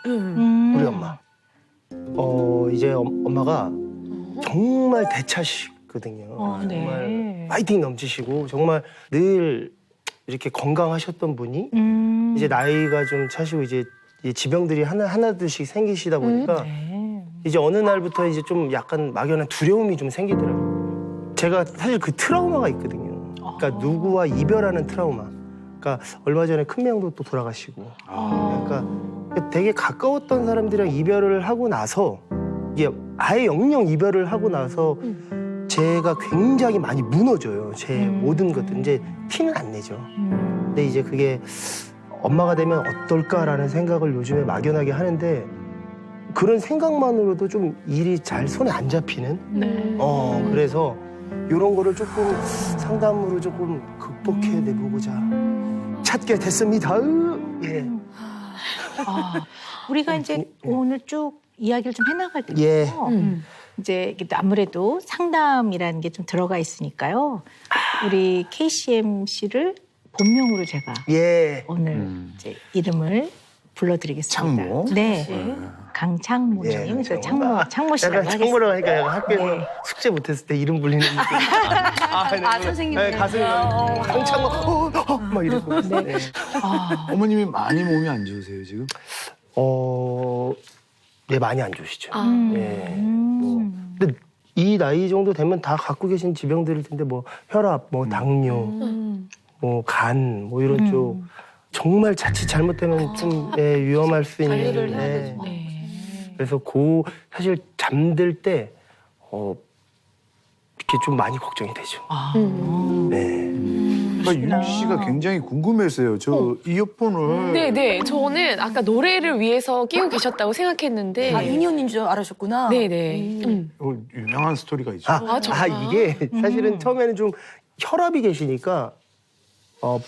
우리 엄마 이제 엄마가 정말 대차시거든요. 네. 정말 파이팅 넘치시고 정말 늘 이렇게 건강하셨던 분이 이제 나이가 좀 차시고 이제 지병들이 하나둘씩 생기시다 보니까 이제 어느 날부터 이제 좀 약간 막연한 두려움이 좀 생기더라고요. 제가 사실 그 트라우마가 있거든요. 그러니까 누구와 이별하는 트라우마. 그러니까 얼마 전에 큰명도 또 돌아가시고. 그러니까 되게 가까웠던 사람들이랑 이별을 하고 나서 이게 아예 영영 이별을 하고 나서 제가 굉장히 많이 무너져요. 제 모든 것들. 이제 티는 안 내죠. 근데 이제 그게 엄마가 되면 어떨까라는 생각을 요즘에 막연하게 하는데 그런 생각만으로도 좀 일이 잘 손에 안 잡히는? 그래서 이런 거를 조금 상담으로 조금 극복해내보고자 찾게 됐습니다. 예. 우리가 이제 오늘 쭉 이야기를 좀 해나갈 때요. 예. 이제 아무래도 상담이라는 게 좀 들어가 있으니까요. 우리 KCMC를 본명으로 제가 예. 오늘 이제 이름을 불러드리겠습니다. 창모? 네. 강창모님. 그래서 창모 씨라고 약간 창모라고 하겠습니다. 하니까 약간 학교에서 네. 숙제 못했을 때 이름 불리는 느낌. 선생님. 네, 가슴이 강창모 막 이러고. 네. 어머님이 많이 몸이 안 좋으세요 지금? 네, 많이 안 좋으시죠. 네. 음. 근데 이 나이 정도 되면 다 갖고 계신 지병들일 텐데 뭐 혈압, 뭐 당뇨, 뭐 간, 뭐 이런 쪽 정말 자칫 잘못되면 좀 위험할 수 있는. 관리를 해야 되죠. 그래서 사실 잠들 때 이렇게 좀 많이 걱정이 되죠. 네. 그러니까 윤 씨가 굉장히 궁금했어요. 저 이어폰을 네네. 저는 아까 노래를 위해서 끼고 계셨다고 생각했는데. 인연인 줄 알았었구나. 네네. 유명한 스토리가 있죠. 정말? 이게 사실은 처음에는 좀 혈압이 계시니까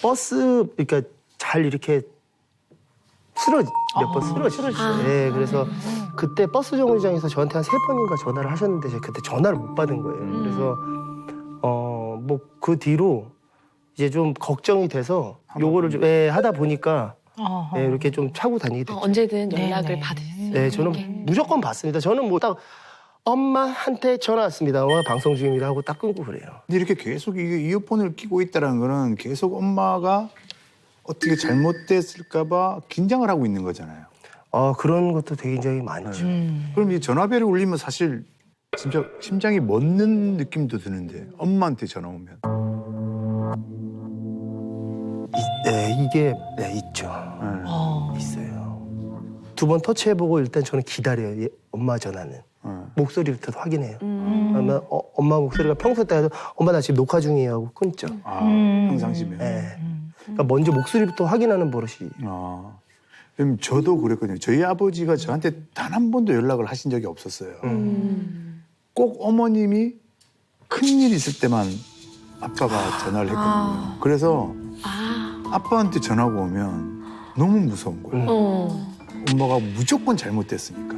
버스 그러니까 잘 이렇게 몇 번 쓰러지셨어요. 네, 그래서 그때 버스 정류장에서 저한테 한 3번인가 전화를 하셨는데 제가 그때 전화를 못 받은 거예요. 그래서 뭐 그 뒤로 이제 좀 걱정이 돼서 요거를 좀 하다 보니까 이렇게 좀 차고 다니게 됐죠. 언제든 연락을 받으세요. 네, 저는 무조건 받습니다. 저는 뭐 딱 엄마한테 전화 왔습니다. 방송 중이라 하고 딱 끊고 그래요. 근데 이렇게 계속 이어폰을 끼고 있다는 거는 계속 엄마가 어떻게 잘못됐을까봐 긴장을 하고 있는 거잖아요. 그런 것도 되게 굉장히 많죠. 그럼 이 전화벨이 울리면 사실 진짜 심장이 멎는 느낌도 드는데 엄마한테 전화 오면 이게 있죠. 있어요. 2번 터치해보고 일단 저는 기다려요. 엄마 전화는. 목소리부터 확인해요. 그러면 엄마 목소리가 평소 때도 엄마 나 지금 녹화 중이에요 하고 끊죠. 평상시면. 네. 그러니까 먼저 목소리부터 확인하는 버릇이. 그럼 저도 그랬거든요. 저희 아버지가 저한테 단 한 번도 연락을 하신 적이 없었어요. 꼭 어머님이 큰일 있을 때만 아빠가 전화를 했거든요. 그래서 아빠한테 전화가 오면 너무 무서운 거예요. 엄마가 무조건 잘못됐으니까.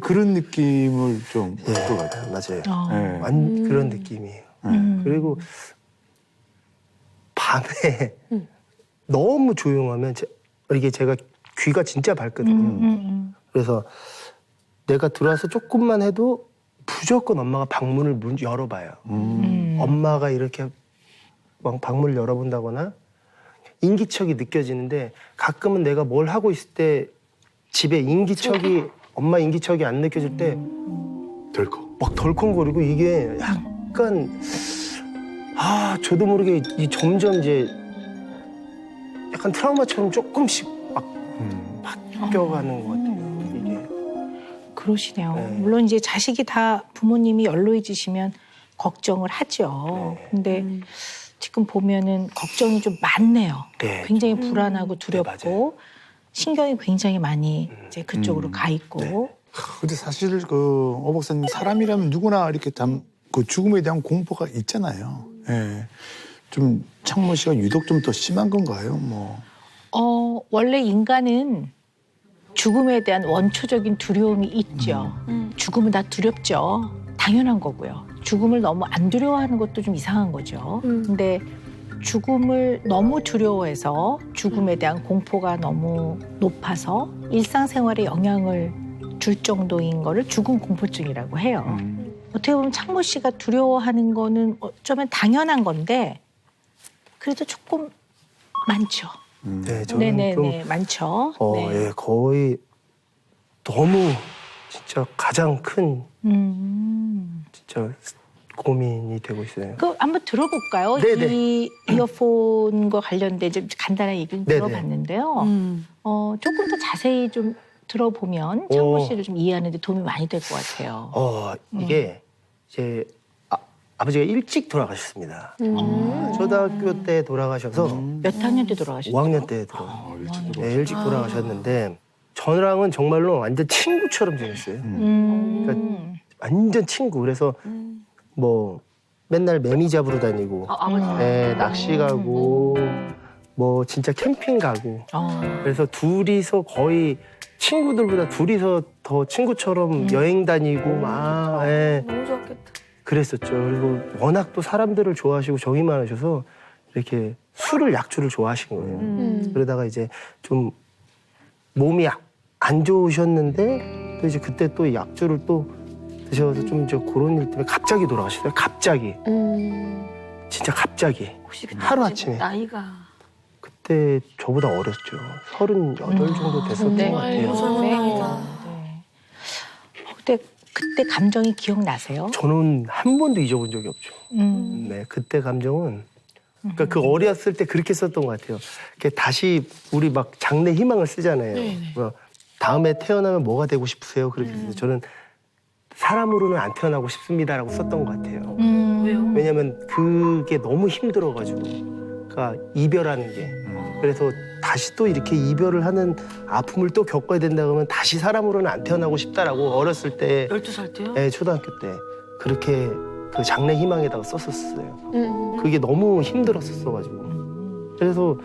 그런 느낌을 좀 받을 것 같아요. 맞아요. 네. 그런 느낌이에요. 그리고 밤에 너무 조용하면 이게 제가 귀가 진짜 밝거든요. 그래서 내가 들어와서 조금만 해도 무조건 엄마가 방문을 열어봐요. 엄마가 이렇게 막 방문을 열어본다거나 인기척이 느껴지는데 가끔은 내가 뭘 하고 있을 때 집에 엄마 인기척이 안 느껴질 때 덜컥. 막 덜컹거리고 이게 약간 저도 모르게 점점 이제 약간 트라우마처럼 조금씩 막 바뀌어가는 것 같아요. 이게. 그러시네요. 네. 물론 이제 자식이 다 부모님이 연로해지시면 걱정을 하죠. 근데 지금 보면은 걱정이 좀 많네요. 네. 굉장히 불안하고 두렵고 맞아요. 신경이 굉장히 많이 이제 그쪽으로 가 있고. 근데 사실 오 박사님 사람이라면 누구나 이렇게 그 죽음에 대한 공포가 있잖아요. 예. 좀 창모 씨가 유독 좀 더 심한 건가요? 뭐. 원래 인간은 죽음에 대한 원초적인 두려움이 있죠. 죽음은 다 두렵죠. 당연한 거고요. 죽음을 너무 안 두려워하는 것도 좀 이상한 거죠. 근데 죽음을 너무 두려워해서 죽음에 대한 공포가 너무 높아서 일상생활에 영향을 줄 정도인 거를 죽음 공포증이라고 해요. 어떻게 보면 창모 씨가 두려워하는 거는 어쩌면 당연한 건데 그래도 조금 많죠. 네, 저는 네네네, 좀 많죠. 네. 예, 거의 너무 진짜 가장 큰 진짜 고민이 되고 있어요. 그 한번 들어볼까요? 네네. 이 이어폰과 관련된 좀 간단한 얘기를 네네. 들어봤는데요. 조금 더 자세히 좀 들어보면 창모 씨를 좀 이해하는 데 도움이 많이 될 것 같아요. 이게 이제 아버지가 일찍 돌아가셨습니다. 초등학교 때 돌아가셔서 몇 학년 때 돌아가셨죠? 5학년 때 돌아가셨어요. 네, 일찍 돌아가셨는데 저랑은 정말로 완전 친구처럼 지냈어요. 그러니까 완전 친구. 그래서 뭐 맨날 매미 잡으러 다니고, 네, 낚시 가고, 뭐 진짜 캠핑 가고. 그래서 둘이서 거의 친구들보다 둘이서 더 친구처럼 여행 다니고 막 예, 너무 좋았겠다. 그랬었죠. 그리고 워낙 또 사람들을 좋아하시고 정이 많으셔서 이렇게 술을 약주를 좋아하신 거예요. 그러다가 이제 좀 몸이 안 좋으셨는데 또 이제 그때 또 약주를 또 드셔서 좀 이제 그런 일 때문에 갑자기 돌아가셨어요. 갑자기. 진짜 갑자기. 혹시 그때 하루아침에. 나이가 그때 저보다 어렸죠. 38 정도 됐었던 네. 것 같아요. 설명합니다. 그때 감정이 기억나세요? 저는 한 번도 잊어본 적이 없죠. 네, 그때 감정은 그러니까 그 어렸을 때 그렇게 썼던 것 같아요. 이렇게 다시 우리 막 장래 희망을 쓰잖아요. 네네. 뭐 다음에 태어나면 뭐가 되고 싶으세요? 그렇게 해서 저는 사람으로는 안 태어나고 싶습니다라고 썼던 것 같아요. 왜요? 왜냐면 그게 너무 힘들어가지고, 그러니까 이별하는 게. 그래서 다시 또 이렇게 이별을 하는 아픔을 또 겪어야 된다 그러면 다시 사람으로는 안 태어나고 싶다라고 어렸을 때, 12살 때요? 네, 초등학교 때 그렇게 그 장래 희망에다가 썼었어요. 그게 너무 힘들었었어가지고. 그래서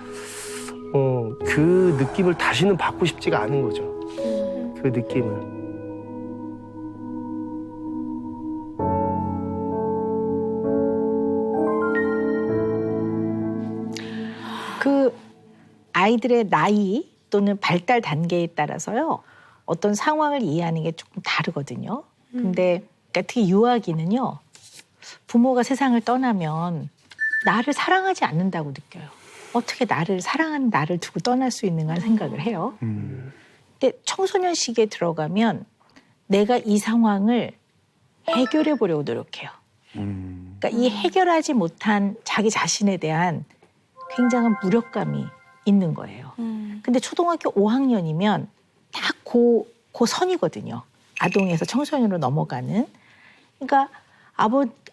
그 느낌을 다시는 받고 싶지가 않은 거죠. 그 느낌을. 그 아이들의 나이 또는 발달 단계에 따라서요. 어떤 상황을 이해하는 게 조금 다르거든요. 근데 그러니까 특히 유아기는요. 부모가 세상을 떠나면 나를 사랑하지 않는다고 느껴요. 어떻게 나를 사랑하는 나를 두고 떠날 수 있는가 생각을 해요. 근데 청소년 시기에 들어가면 내가 이 상황을 해결해 보려고 노력해요. 그러니까 이 해결하지 못한 자기 자신에 대한 굉장한 무력감이 있는 거예요. 근데 초등학교 5학년이면 딱 그 선이거든요. 아동에서 청소년으로 넘어가는. 그러니까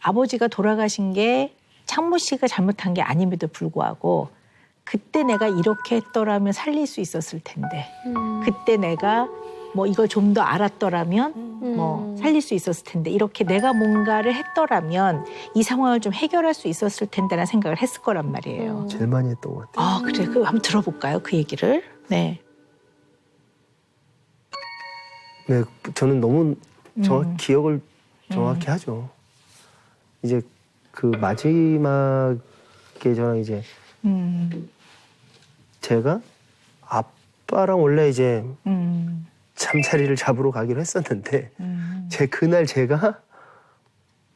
아버지가 돌아가신 게 창모 씨가 잘못한 게 아님에도 불구하고 그때 내가 이렇게 했더라면 살릴 수 있었을 텐데 그때 내가 뭐 이걸 좀 더 알았더라면 뭐 살릴 수 있었을 텐데 이렇게 내가 뭔가를 했더라면 이 상황을 좀 해결할 수 있었을 텐데라는 생각을 했을 거란 말이에요. 제일 많이 했던 것 같아요. 아 그래 그 한번 들어볼까요 그 얘기를? 네. 네, 저는 너무 기억을 정확히 하죠. 이제 그 마지막에 저랑 이제 제가 아빠랑 원래 이제 잠자리를 잡으러 가기로 했었는데 그날 제가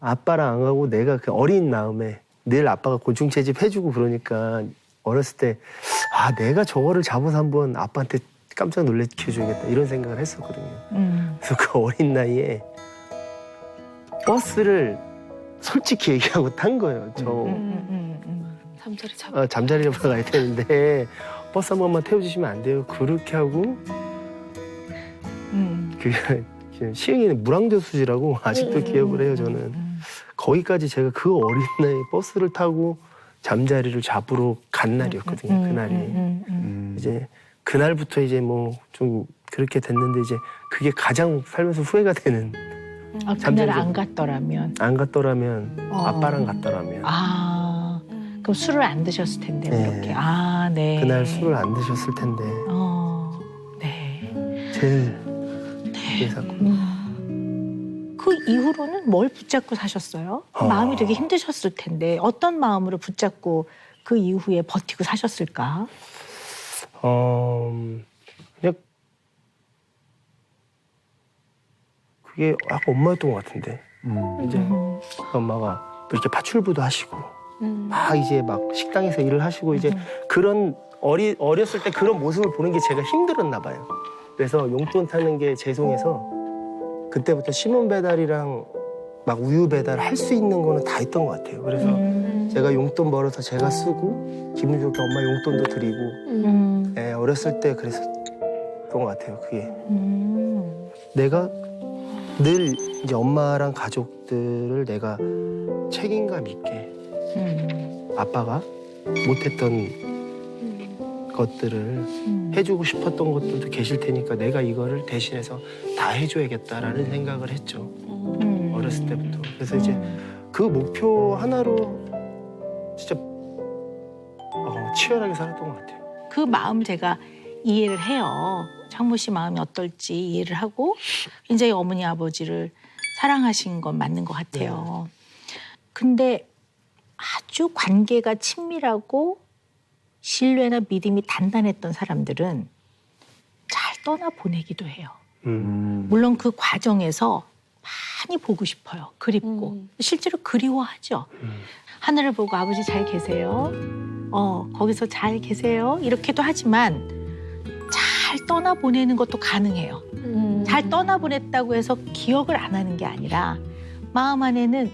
아빠랑 안 가고 내가 그 어린 마음에 늘 아빠가 곤충 채집 해주고 그러니까 어렸을 때 내가 저거를 잡아서 한번 아빠한테 깜짝 놀래켜줘야겠다 이런 생각을 했었거든요. 그래서 그 어린 나이에 버스를 솔직히 얘기하고 탄 거예요. 잠자리 잡아. 잠자리 잡으러 가야 되는데 버스 한 번만 태워주시면 안 돼요? 그렇게 하고 시흥에는 물왕저수지라고 아직도 기억을 해요. 저는 거기까지 제가 그 어린 나이에 버스를 타고 잠자리를 잡으러 간 날이었거든요. 그날이 이제 그날부터 이제 뭐 좀 그렇게 됐는데 이제 그게 가장 살면서 후회가 되는. 그날 안 갔더라면. 안 갔더라면 아빠랑 갔더라면. 그럼 술을 안 드셨을 텐데 네. 그렇게. 네. 그날 술을 안 드셨을 텐데. 네. 제일 그 사건. 그 이후로는 뭘 붙잡고 사셨어요? 마음이 되게 힘드셨을 텐데 어떤 마음으로 붙잡고 그 이후에 버티고 사셨을까? 그냥 그게 아까 엄마였던 것 같은데 이제 엄마가 이렇게 파출부도 하시고 막 이제 막 식당에서 일을 하시고 이제 그런 어렸을 때 그런 모습을 보는 게 제가 힘들었나 봐요. 그래서 용돈 타는 게 죄송해서 그때부터 신문 배달이랑 막 우유 배달 할 수 있는 거는 다 했던 것 같아요. 그래서 제가 용돈 벌어서 제가 쓰고 기분 좋게 엄마 용돈도 드리고 네, 어렸을 때 그랬었던 것 같아요. 그게 내가 늘 이제 엄마랑 가족들을 내가 책임감 있게 아빠가 못했던 것들을 해주고 싶었던 것들도 계실 테니까 내가 이거를 대신해서 다 해줘야겠다라는 생각을 했죠. 어렸을 때부터. 그래서 이제 그 목표 하나로 진짜 치열하게 살았던 것 같아요. 그 마음 제가 이해를 해요. 창모 씨 마음이 어떨지 이해를 하고 굉장히 어머니 아버지를 사랑하신 건 맞는 것 같아요. 근데 아주 관계가 친밀하고 신뢰나 믿음이 단단했던 사람들은 잘 떠나보내기도 해요. 물론 그 과정에서 많이 보고 싶어요. 그립고. 실제로 그리워하죠. 하늘을 보고 아버지 잘 계세요. 거기서 잘 계세요. 이렇게도 하지만 잘 떠나보내는 것도 가능해요. 잘 떠나보냈다고 해서 기억을 안 하는 게 아니라 마음 안에는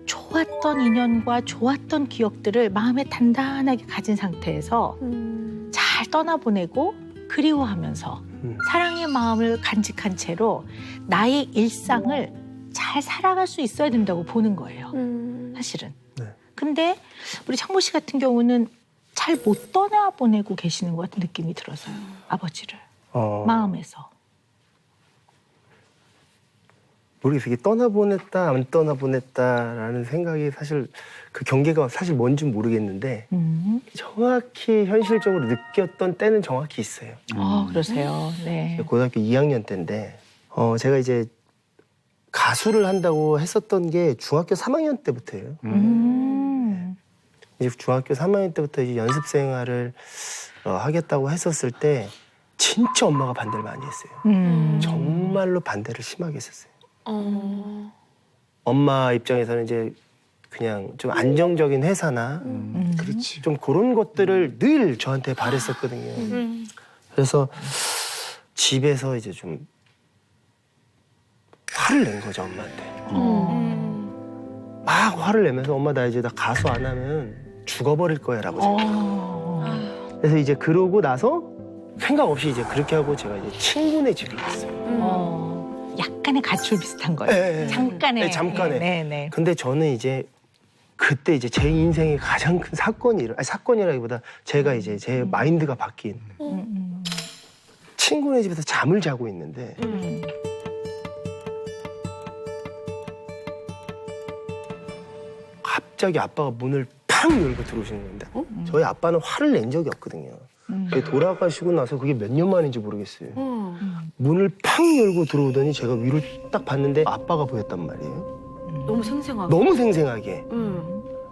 좋았던 인연과 좋았던 기억들을 마음에 단단하게 가진 상태에서 잘 떠나보내고 그리워하면서 사랑의 마음을 간직한 채로 나의 일상을 잘 살아갈 수 있어야 된다고 보는 거예요. 사실은. 네. 근데 우리 창모 씨 같은 경우는 잘 못 떠나보내고 계시는 것 같은 느낌이 들어서요. 아버지를. 마음에서. 모르겠어요. 이게 떠나보냈다 안 떠나보냈다라는 생각이 사실 그 경계가 사실 뭔지 모르겠는데 정확히 현실적으로 느꼈던 때는 정확히 있어요. 그러세요. 네. 고등학교 2학년 때인데 제가 이제 가수를 한다고 했었던 게 중학교 3학년 때부터예요. 이제 중학교 3학년 때부터 이제 연습 생활을 하겠다고 했었을 때 진짜 엄마가 반대를 많이 했어요. 정말로 반대를 심하게 했었어요. 엄마 입장에서는 이제 그냥 좀 안정적인 회사나 그렇지. 좀 그런 것들을 늘 저한테 바랬었거든요. 그래서 집에서 이제 좀 화를 낸 거죠, 엄마한테. 막 화를 내면서 엄마 나 이제 나 가수 안 하면 죽어버릴 거야라고 생각했어요. 그래서 이제 그러고 나서 생각 없이 이제 그렇게 하고 제가 이제 친구네 집을 갔어요. 약간의 가출 비슷한 거예요. 네, 잠깐의. 네, 잠깐의. 네. 근데 저는 이제 그때 이제 제 인생의 가장 큰 사건이 사건이라기보다 제가 이제 제 마인드가 바뀐 친구네 집에서 잠을 자고 있는데 갑자기 아빠가 문을 팍 열고 들어오시는 건데 저희 아빠는 화를 낸 적이 없거든요. 돌아가시고 나서 그게 몇 년 만인지 모르겠어요. 문을 팍 열고 들어오더니 제가 위를 딱 봤는데 아빠가 보였단 말이에요. 너무 생생하고. 너무 생생하게.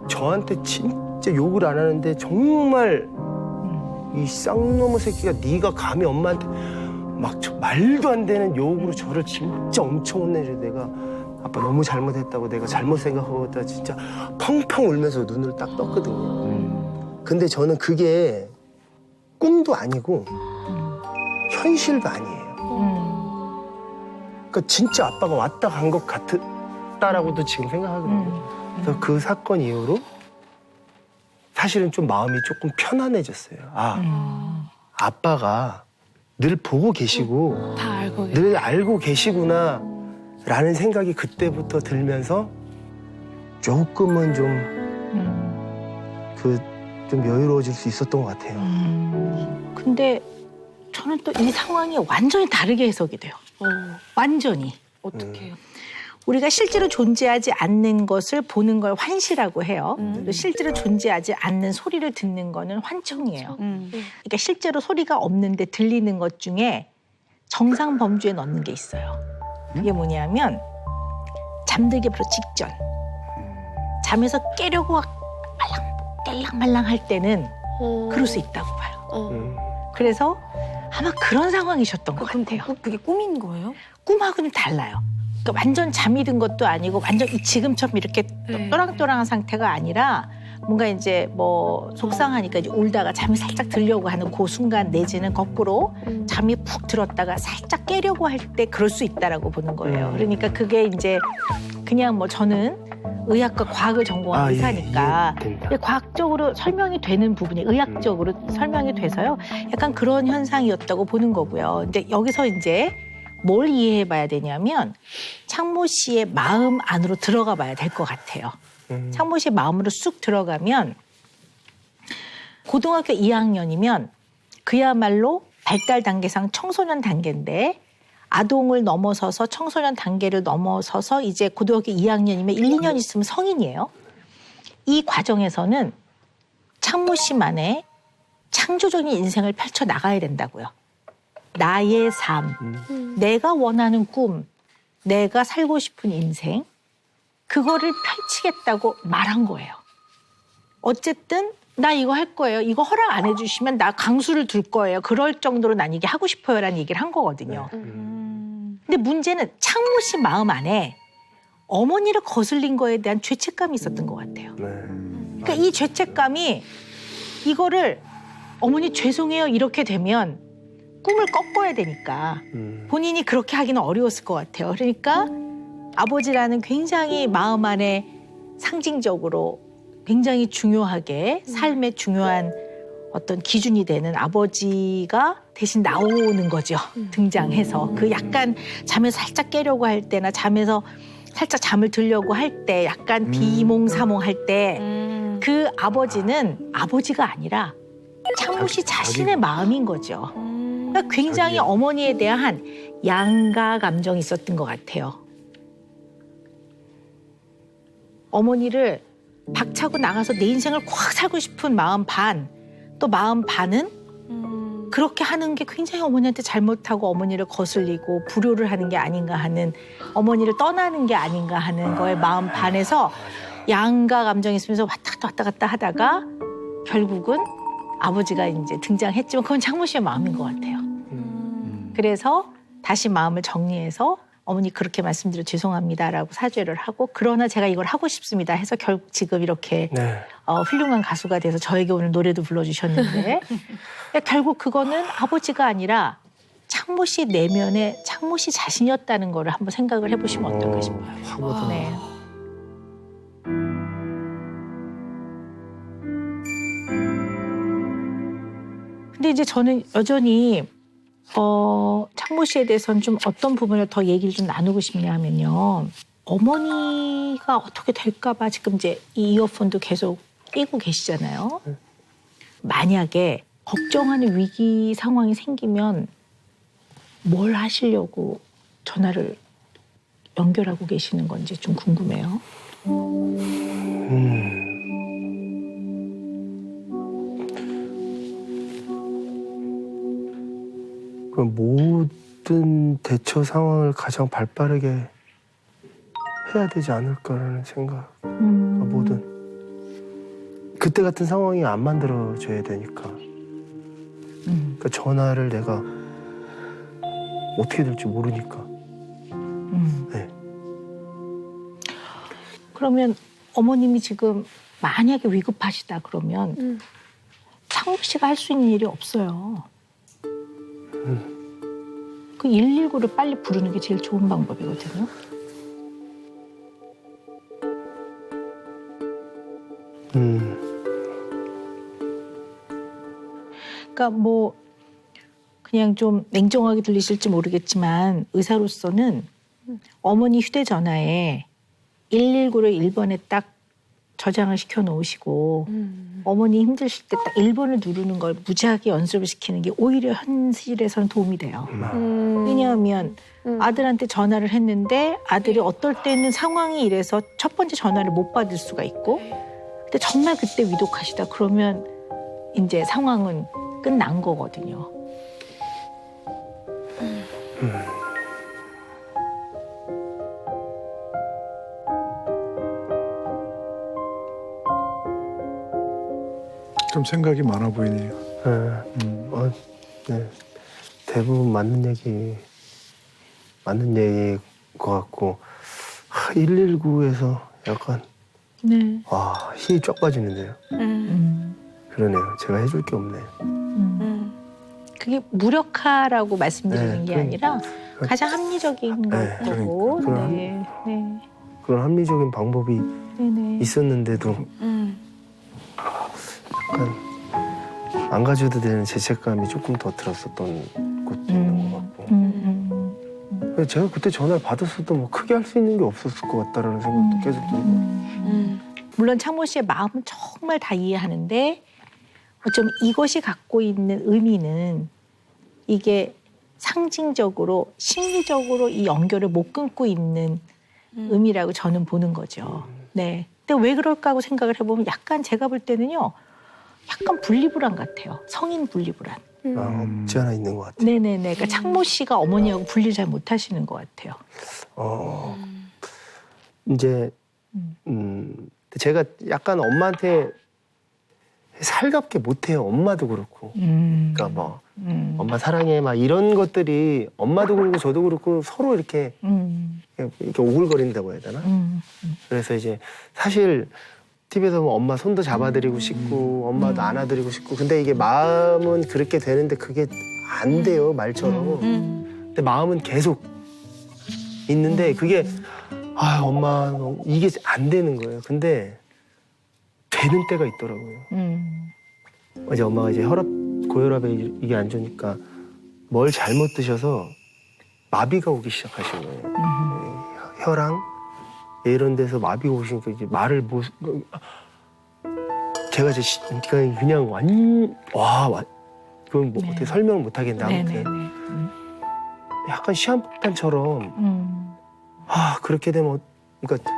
저한테 진짜 욕을 안 하는데 정말 이 쌍놈의 새끼가 네가 감히 엄마한테 막 말도 안 되는 욕으로 저를 진짜 엄청 혼내줘. 내가 아빠 너무 잘못했다고 내가 잘못 생각하고 있다 진짜 펑펑 울면서 눈을 딱 떴거든요. 근데 저는 그게 꿈도 아니고 현실도 아니에요. 그러니까 진짜 아빠가 왔다 간 것 같다라고도 지금 생각하거든요. 그래서 그 사건 이후로 사실은 좀 마음이 조금 편안해졌어요. 아빠가 늘 보고 계시고 다 알고 늘 알고 계시구나 라는 생각이 그때부터 들면서 조금은 좀 여유로워질 수 있었던 것 같아요. 근데 저는 또 이 상황이 완전히 다르게 해석이 돼요. 완전히. 어떻게 해요? 우리가 실제로 존재하지 않는 것을 보는 걸 환시라고 해요. 또 실제로 존재하지 않는 소리를 듣는 거는 환청이에요. 그러니까 실제로 소리가 없는데 들리는 것 중에 정상 범주에 넣는 게 있어요. 그게 뭐냐면 잠들기 바로 직전. 잠에서 깨려고 깰랑말랑 할 때는 그럴 수 있다고 봐요. 그래서 아마 그런 상황이셨던 것 같아요. 그게 꿈인 거예요? 꿈하고는 달라요. 그러니까 완전 잠이 든 것도 아니고 완전 지금처럼 이렇게 또랑또랑한 상태가 아니라 뭔가 이제 뭐 속상하니까 이제 울다가 잠이 살짝 들려고 하는 그 순간 내지는 거꾸로 잠이 푹 들었다가 살짝 깨려고 할 때 그럴 수 있다라고 보는 거예요. 그러니까 그게 이제 그냥 뭐 저는 의학과 과학을 전공한 의사니까 과학적으로 설명이 되는 부분이 의학적으로 설명이 돼서요. 약간 그런 현상이었다고 보는 거고요. 근데 여기서 이제 뭘 이해해 봐야 되냐면 창모 씨의 마음 안으로 들어가 봐야 될 것 같아요. 창모 씨의 마음으로 쑥 들어가면 고등학교 2학년이면 그야말로 발달 단계상 청소년 단계인데 아동을 넘어서서 청소년 단계를 넘어서서 이제 고등학교 2학년이면 1, 2년 있으면 성인이에요. 이 과정에서는 창모 씨만의 창조적인 인생을 펼쳐 나가야 된다고요. 나의 삶, 내가 원하는 꿈, 내가 살고 싶은 인생, 그거를 펼치겠다고 말한 거예요. 어쨌든 나 이거 할 거예요. 이거 허락 안 해주시면 나 강수를 둘 거예요. 그럴 정도로 난 이게 하고 싶어요라는 얘기를 한 거거든요. 근데 문제는 창모 씨 마음 안에 어머니를 거슬린 거에 대한 죄책감이 있었던 것 같아요. 그러니까 이 죄책감이 이거를 어머니 죄송해요 이렇게 되면 꿈을 꺾어야 되니까 본인이 그렇게 하기는 어려웠을 것 같아요. 그러니까 아버지라는 굉장히 마음 안에 상징적으로 굉장히 중요하게 삶의 중요한 어떤 기준이 되는 아버지가 대신 나오는 거죠. 등장해서. 그 약간 잠에서 살짝 깨려고 할 때나 잠에서 살짝 잠을 들려고 할 때 약간 비몽사몽 할 때 그 아버지는 아버지가 아니라 창모 씨 자신의 마음인 거죠. 그러니까 굉장히 어머니에 대한 양가 감정이 있었던 것 같아요. 어머니를 박차고 나가서 내 인생을 꽉 살고 싶은 마음 반, 또 마음 반은 그렇게 하는 게 굉장히 어머니한테 잘못하고 어머니를 거슬리고 불효를 하는 게 아닌가 하는, 어머니를 떠나는 게 아닌가 하는 거에 마음 반에서 양가 감정이 있으면서 왔다 갔다 하다가 결국은 아버지가 이제 등장했지만 그건 창모 씨의 마음인 것 같아요. 그래서 다시 마음을 정리해서 어머니 그렇게 말씀드려 죄송합니다라고 사죄를 하고, 그러나 제가 이걸 하고 싶습니다 해서 결국 지금 이렇게 훌륭한 가수가 돼서 저에게 오늘 노래도 불러주셨는데 결국 그거는 아버지가 아니라 창모 씨 내면의 창모 씨 자신이었다는 거를 한번 생각을 해보시면 어떨까 싶어요. 네. 근데 이제 저는 여전히 창모 씨에 대해서는 좀 어떤 부분을 더 얘기를 좀 나누고 싶냐면요. 어머니가 어떻게 될까 봐 지금 이제 이 이어폰도 계속 끼고 계시잖아요. 만약에 걱정하는 위기 상황이 생기면 뭘 하시려고 전화를 연결하고 계시는 건지 좀 궁금해요. 그 모든 대처 상황을 가장 발빠르게 해야 되지 않을까라는 생각. 모든 그때 같은 상황이 안 만들어져야 되니까. 그러니까 전화를 내가 어떻게 될지 모르니까. 네. 그러면 어머님이 지금 만약에 위급하시다 그러면 창모 씨가 할 수 있는 일이 없어요. 그 119를 빨리 부르는 게 제일 좋은 방법이거든요. 그러니까 뭐 그냥 좀 냉정하게 들리실지 모르겠지만 의사로서는 어머니 휴대전화에 119를 1번에 딱 저장을 시켜 놓으시고 어머니 힘드실 때 딱 1번을 누르는 걸 무지하게 연습을 시키는 게 오히려 현실에서는 도움이 돼요. 왜냐하면 아들한테 전화를 했는데 아들이 어떨 때는 상황이 이래서 첫 번째 전화를 못 받을 수가 있고, 근데 정말 그때 위독하시다 그러면 이제 상황은 끝난 거거든요. 좀 생각이 많아 보이네요. 네. 대부분 맞는 얘기인 것 같고, 119에서 약간 네. 힘이 쫙 빠지는데요. 그러네요. 제가 해줄 게 없네요. 그게 무력화라고 말씀드리는 게 아니라 가장 합리적인 네, 거고. 그러니까. 네. 그런 합리적인 방법이 네네. 있었는데도 약간 안 가져도 되는 죄책감이 조금 더 들었었던 것도 있는 것 같고. 제가 그때 전화를 받았어도 뭐 크게 할 수 있는 게 없었을 것 같다라는 생각도 계속 들고. 물론 창모 씨의 마음은 정말 다 이해하는데 어쩜 이것이 갖고 있는 의미는 이게 상징적으로 심리적으로 이 연결을 못 끊고 있는 의미라고 저는 보는 거죠. 네. 근데 왜 그럴까 하고 생각을 해보면 약간 제가 볼 때는요. 약간 분리불안 같아요. 성인 분리불안. 없지 않아 있는 것 같아요. 네네네. 그러니까 창모 씨가 어머니하고 분리 잘 못하시는 것 같아요. 이제 제가 약간 엄마한테 살갑게 못해요. 엄마도 그렇고. 그러니까 뭐 엄마 사랑해 막 이런 것들이 엄마도 그렇고 저도 그렇고 서로 이렇게 오글거린다고 해야 되나? 그래서 이제 사실 TV에서 뭐 엄마 손도 잡아드리고 싶고 엄마도 안아드리고 싶고 근데 이게 마음은 그렇게 되는데 그게 안 돼요 말처럼. 근데 마음은 계속 있는데 그게 아 엄마 이게 안 되는 거예요. 근데 되는 때가 있더라고요. 어제 엄마가 이제 고혈압에 이게 안 좋으니까 뭘 잘못 드셔서 마비가 오기 시작하신 거예요. 혈당 이런 데서 마비가 오시니까 이제 말을 못 제가 이제 그냥 그건 뭐 어떻게 설명을 못 하겠는데 아무튼 약간 시한폭탄처럼 그렇게 되면 그러니까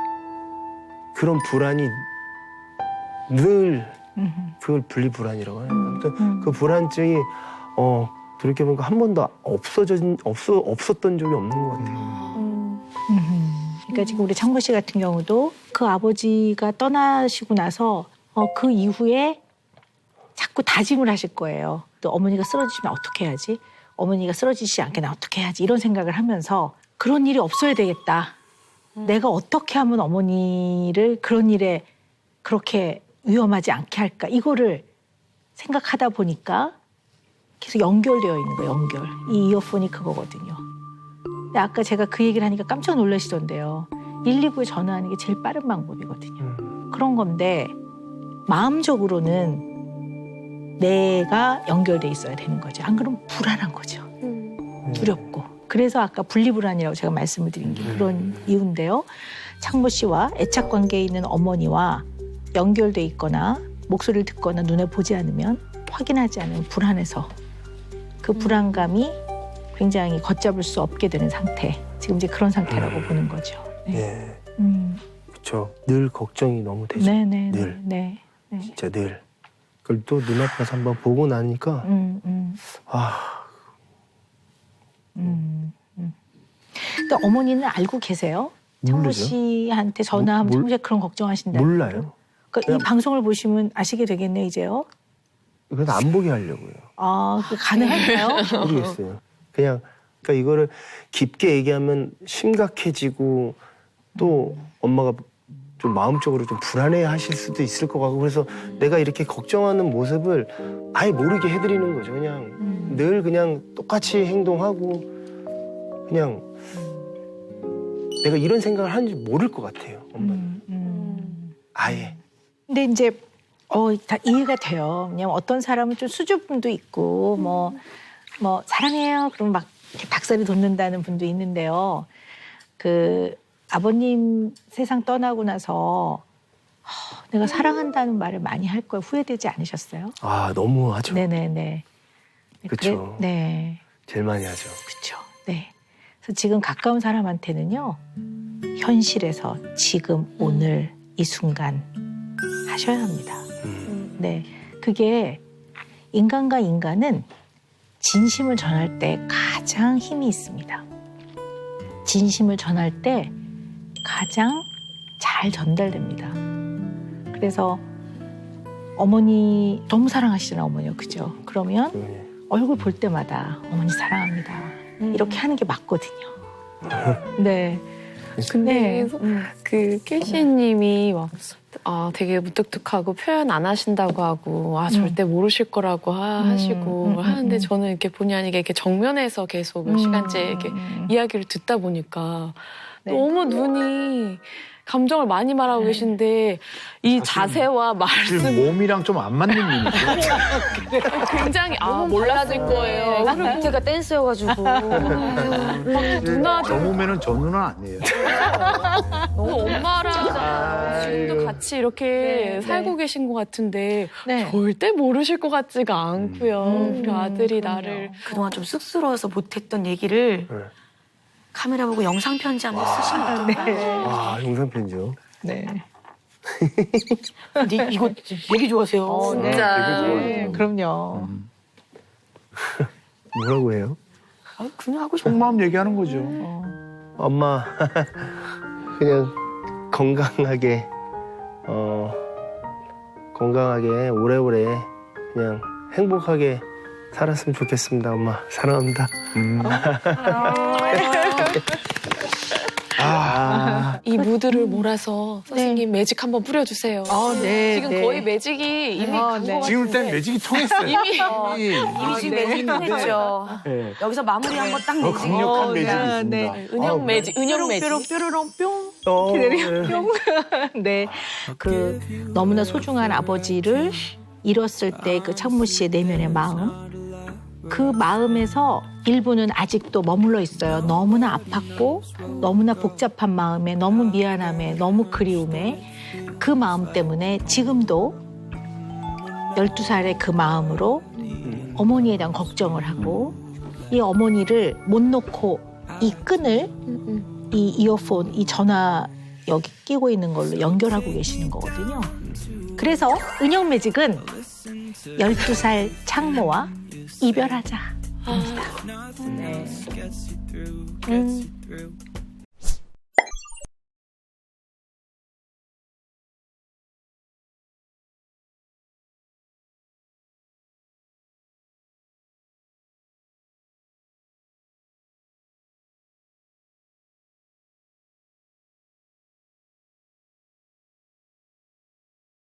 그런 불안이 늘 그걸 분리불안이라고 하는 아무튼 그 불안증이 돌이켜보니까 한 번도 없었던 적이 없는 것 같아요. 그러니까 지금 우리 창모 씨 같은 경우도 그 아버지가 떠나시고 나서 그 이후에 자꾸 다짐을 하실 거예요. 또 어머니가 쓰러지시면 어떻게 해야지? 어머니가 쓰러지지 않게 나 어떻게 해야지? 이런 생각을 하면서 그런 일이 없어야 되겠다. 내가 어떻게 하면 어머니를 그런 일에 그렇게 위험하지 않게 할까? 이거를 생각하다 보니까 계속 연결되어 있는 거예요. 연결. 이 이어폰이 그거거든요. 근데 아까 제가 그 얘기를 하니까 깜짝 놀라시던데요. 119에 전화하는 게 제일 빠른 방법이거든요. 그런 건데 마음적으로는 내가 연결돼 있어야 되는 거죠. 안 그러면 불안한 거죠. 두렵고. 그래서 아까 분리불안이라고 제가 말씀을 드린 게 그런 이유인데요. 창모 씨와 애착 관계에 있는 어머니와 연결돼 있거나 목소리를 듣거나 눈에 보지 않으면 확인하지 않으면 불안해서 그 불안감이 굉장히 걷잡을 수 없게 되는 상태. 지금 이제 그런 상태라고 보는 거죠. 네. 그렇죠. 늘 걱정이 너무 되죠. 네네. 늘. 네. 진짜 늘. 그걸 또 눈앞에서 한번 보고 나니까 근데 어머니는 알고 계세요? 창모 모르죠. 씨한테 전화하면 창모 씨가 그런 걱정하신다는 몰라요. 그러니까 이 방송을 보시면 아시게 되겠네요, 이제요. 그래서 안 보게 하려고요. 그게 가능할까요? 모르겠어요. 그러니까 이거를 깊게 얘기하면 심각해지고 또 엄마가 좀 마음적으로 좀 불안해 하실 수도 있을 것 같고 그래서 내가 이렇게 걱정하는 모습을 아예 모르게 해드리는 거죠. 그냥 늘 그냥 똑같이 행동하고 그냥 내가 이런 생각을 하는지 모를 것 같아요. 엄마는. 아예. 근데 이제 다 이해가 돼요. 왜냐면 어떤 사람은 좀 수줍음도 있고 뭐 사랑해요. 그러면 막 이렇게 닭살이 돋는다는 분도 있는데요. 그 아버님 세상 떠나고 나서 내가 사랑한다는 말을 많이 할 걸 후회되지 않으셨어요? 너무 하죠. 네네네. 그렇죠. 네. 제일 많이 하죠. 그렇죠. 네. 그래서 지금 가까운 사람한테는요. 현실에서 지금 오늘 이 순간 하셔야 합니다. 네. 그게 인간과 인간은 진심을 전할 때 가장 힘이 있습니다. 진심을 전할 때 가장 잘 전달됩니다. 그래서 어머니 너무 사랑하시잖아요, 어머니요. 그죠? 그러면 얼굴 볼 때마다 어머니 사랑합니다. 이렇게 하는 게 맞거든요. 네. 근데 그 캐시님이 막 되게 무뚝뚝하고 표현 안 하신다고 하고 절대 모르실 거라고 하시고 하는데 저는 이렇게 본의 아니게 이렇게 정면에서 계속 몇 시간째 이렇게 이야기를 듣다 보니까 너무 눈이 감정을 많이 말하고 계신데 이 자세와 말씀 몸이랑 좀 안 맞는 눈이죠. 굉장히 몰랐을 거예요. 제가 댄스여가지고. 누나 저 몸에는 저 눈은 아니에요. 엄마랑 지금도 같이 이렇게 살고 계신 것 같은데 네. 절대 모르실 것 같지가 않고요. 우리 아들이 나를 그동안 좀 쑥스러워서 못했던 얘기를 카메라 보고 영상 편지 한번 쓰시면 어떨까요? 영상 편지요. 네. 근데 이거 되게 좋아하세요. 진짜 되게 좋아요. 그럼요. 뭐라고 해요? 그냥 하고 싶어. 속마음 얘기하는 거죠. 엄마 그냥 건강하게 건강하게 오래오래 그냥 행복하게 살았으면 좋겠습니다. 엄마 사랑합니다. 이 무드를 몰아서 선생님 매직 한번 뿌려주세요. 네, 지금 네. 거의 매직이 이미 간 것 지금 같은데. 일단 매직이 통했어요. 이미 이미지 매직 통했죠. 네. 여기서 마무리 한번 딱 더 매직. 강력한 매직이 있습니다. 은영 매직, 은영 매직. 뾰로롱 뿅. 네. 네. 그 너무나 소중한 아버지를 잃었을 때 그 창모 씨의 내면의 마음. 그 마음에서 일부는 아직도 머물러 있어요. 너무나 아팠고 너무나 복잡한 마음에 너무 미안함에 너무 그리움에 그 마음 때문에 지금도 12살의 그 마음으로 어머니에 대한 걱정을 하고 이 어머니를 못 놓고 이 끈을 이 이어폰, 이 전화 여기 끼고 있는 걸로 연결하고 계시는 거거든요. 그래서 은영 매직은 12살 창모와 이별하자. 입니다. 네.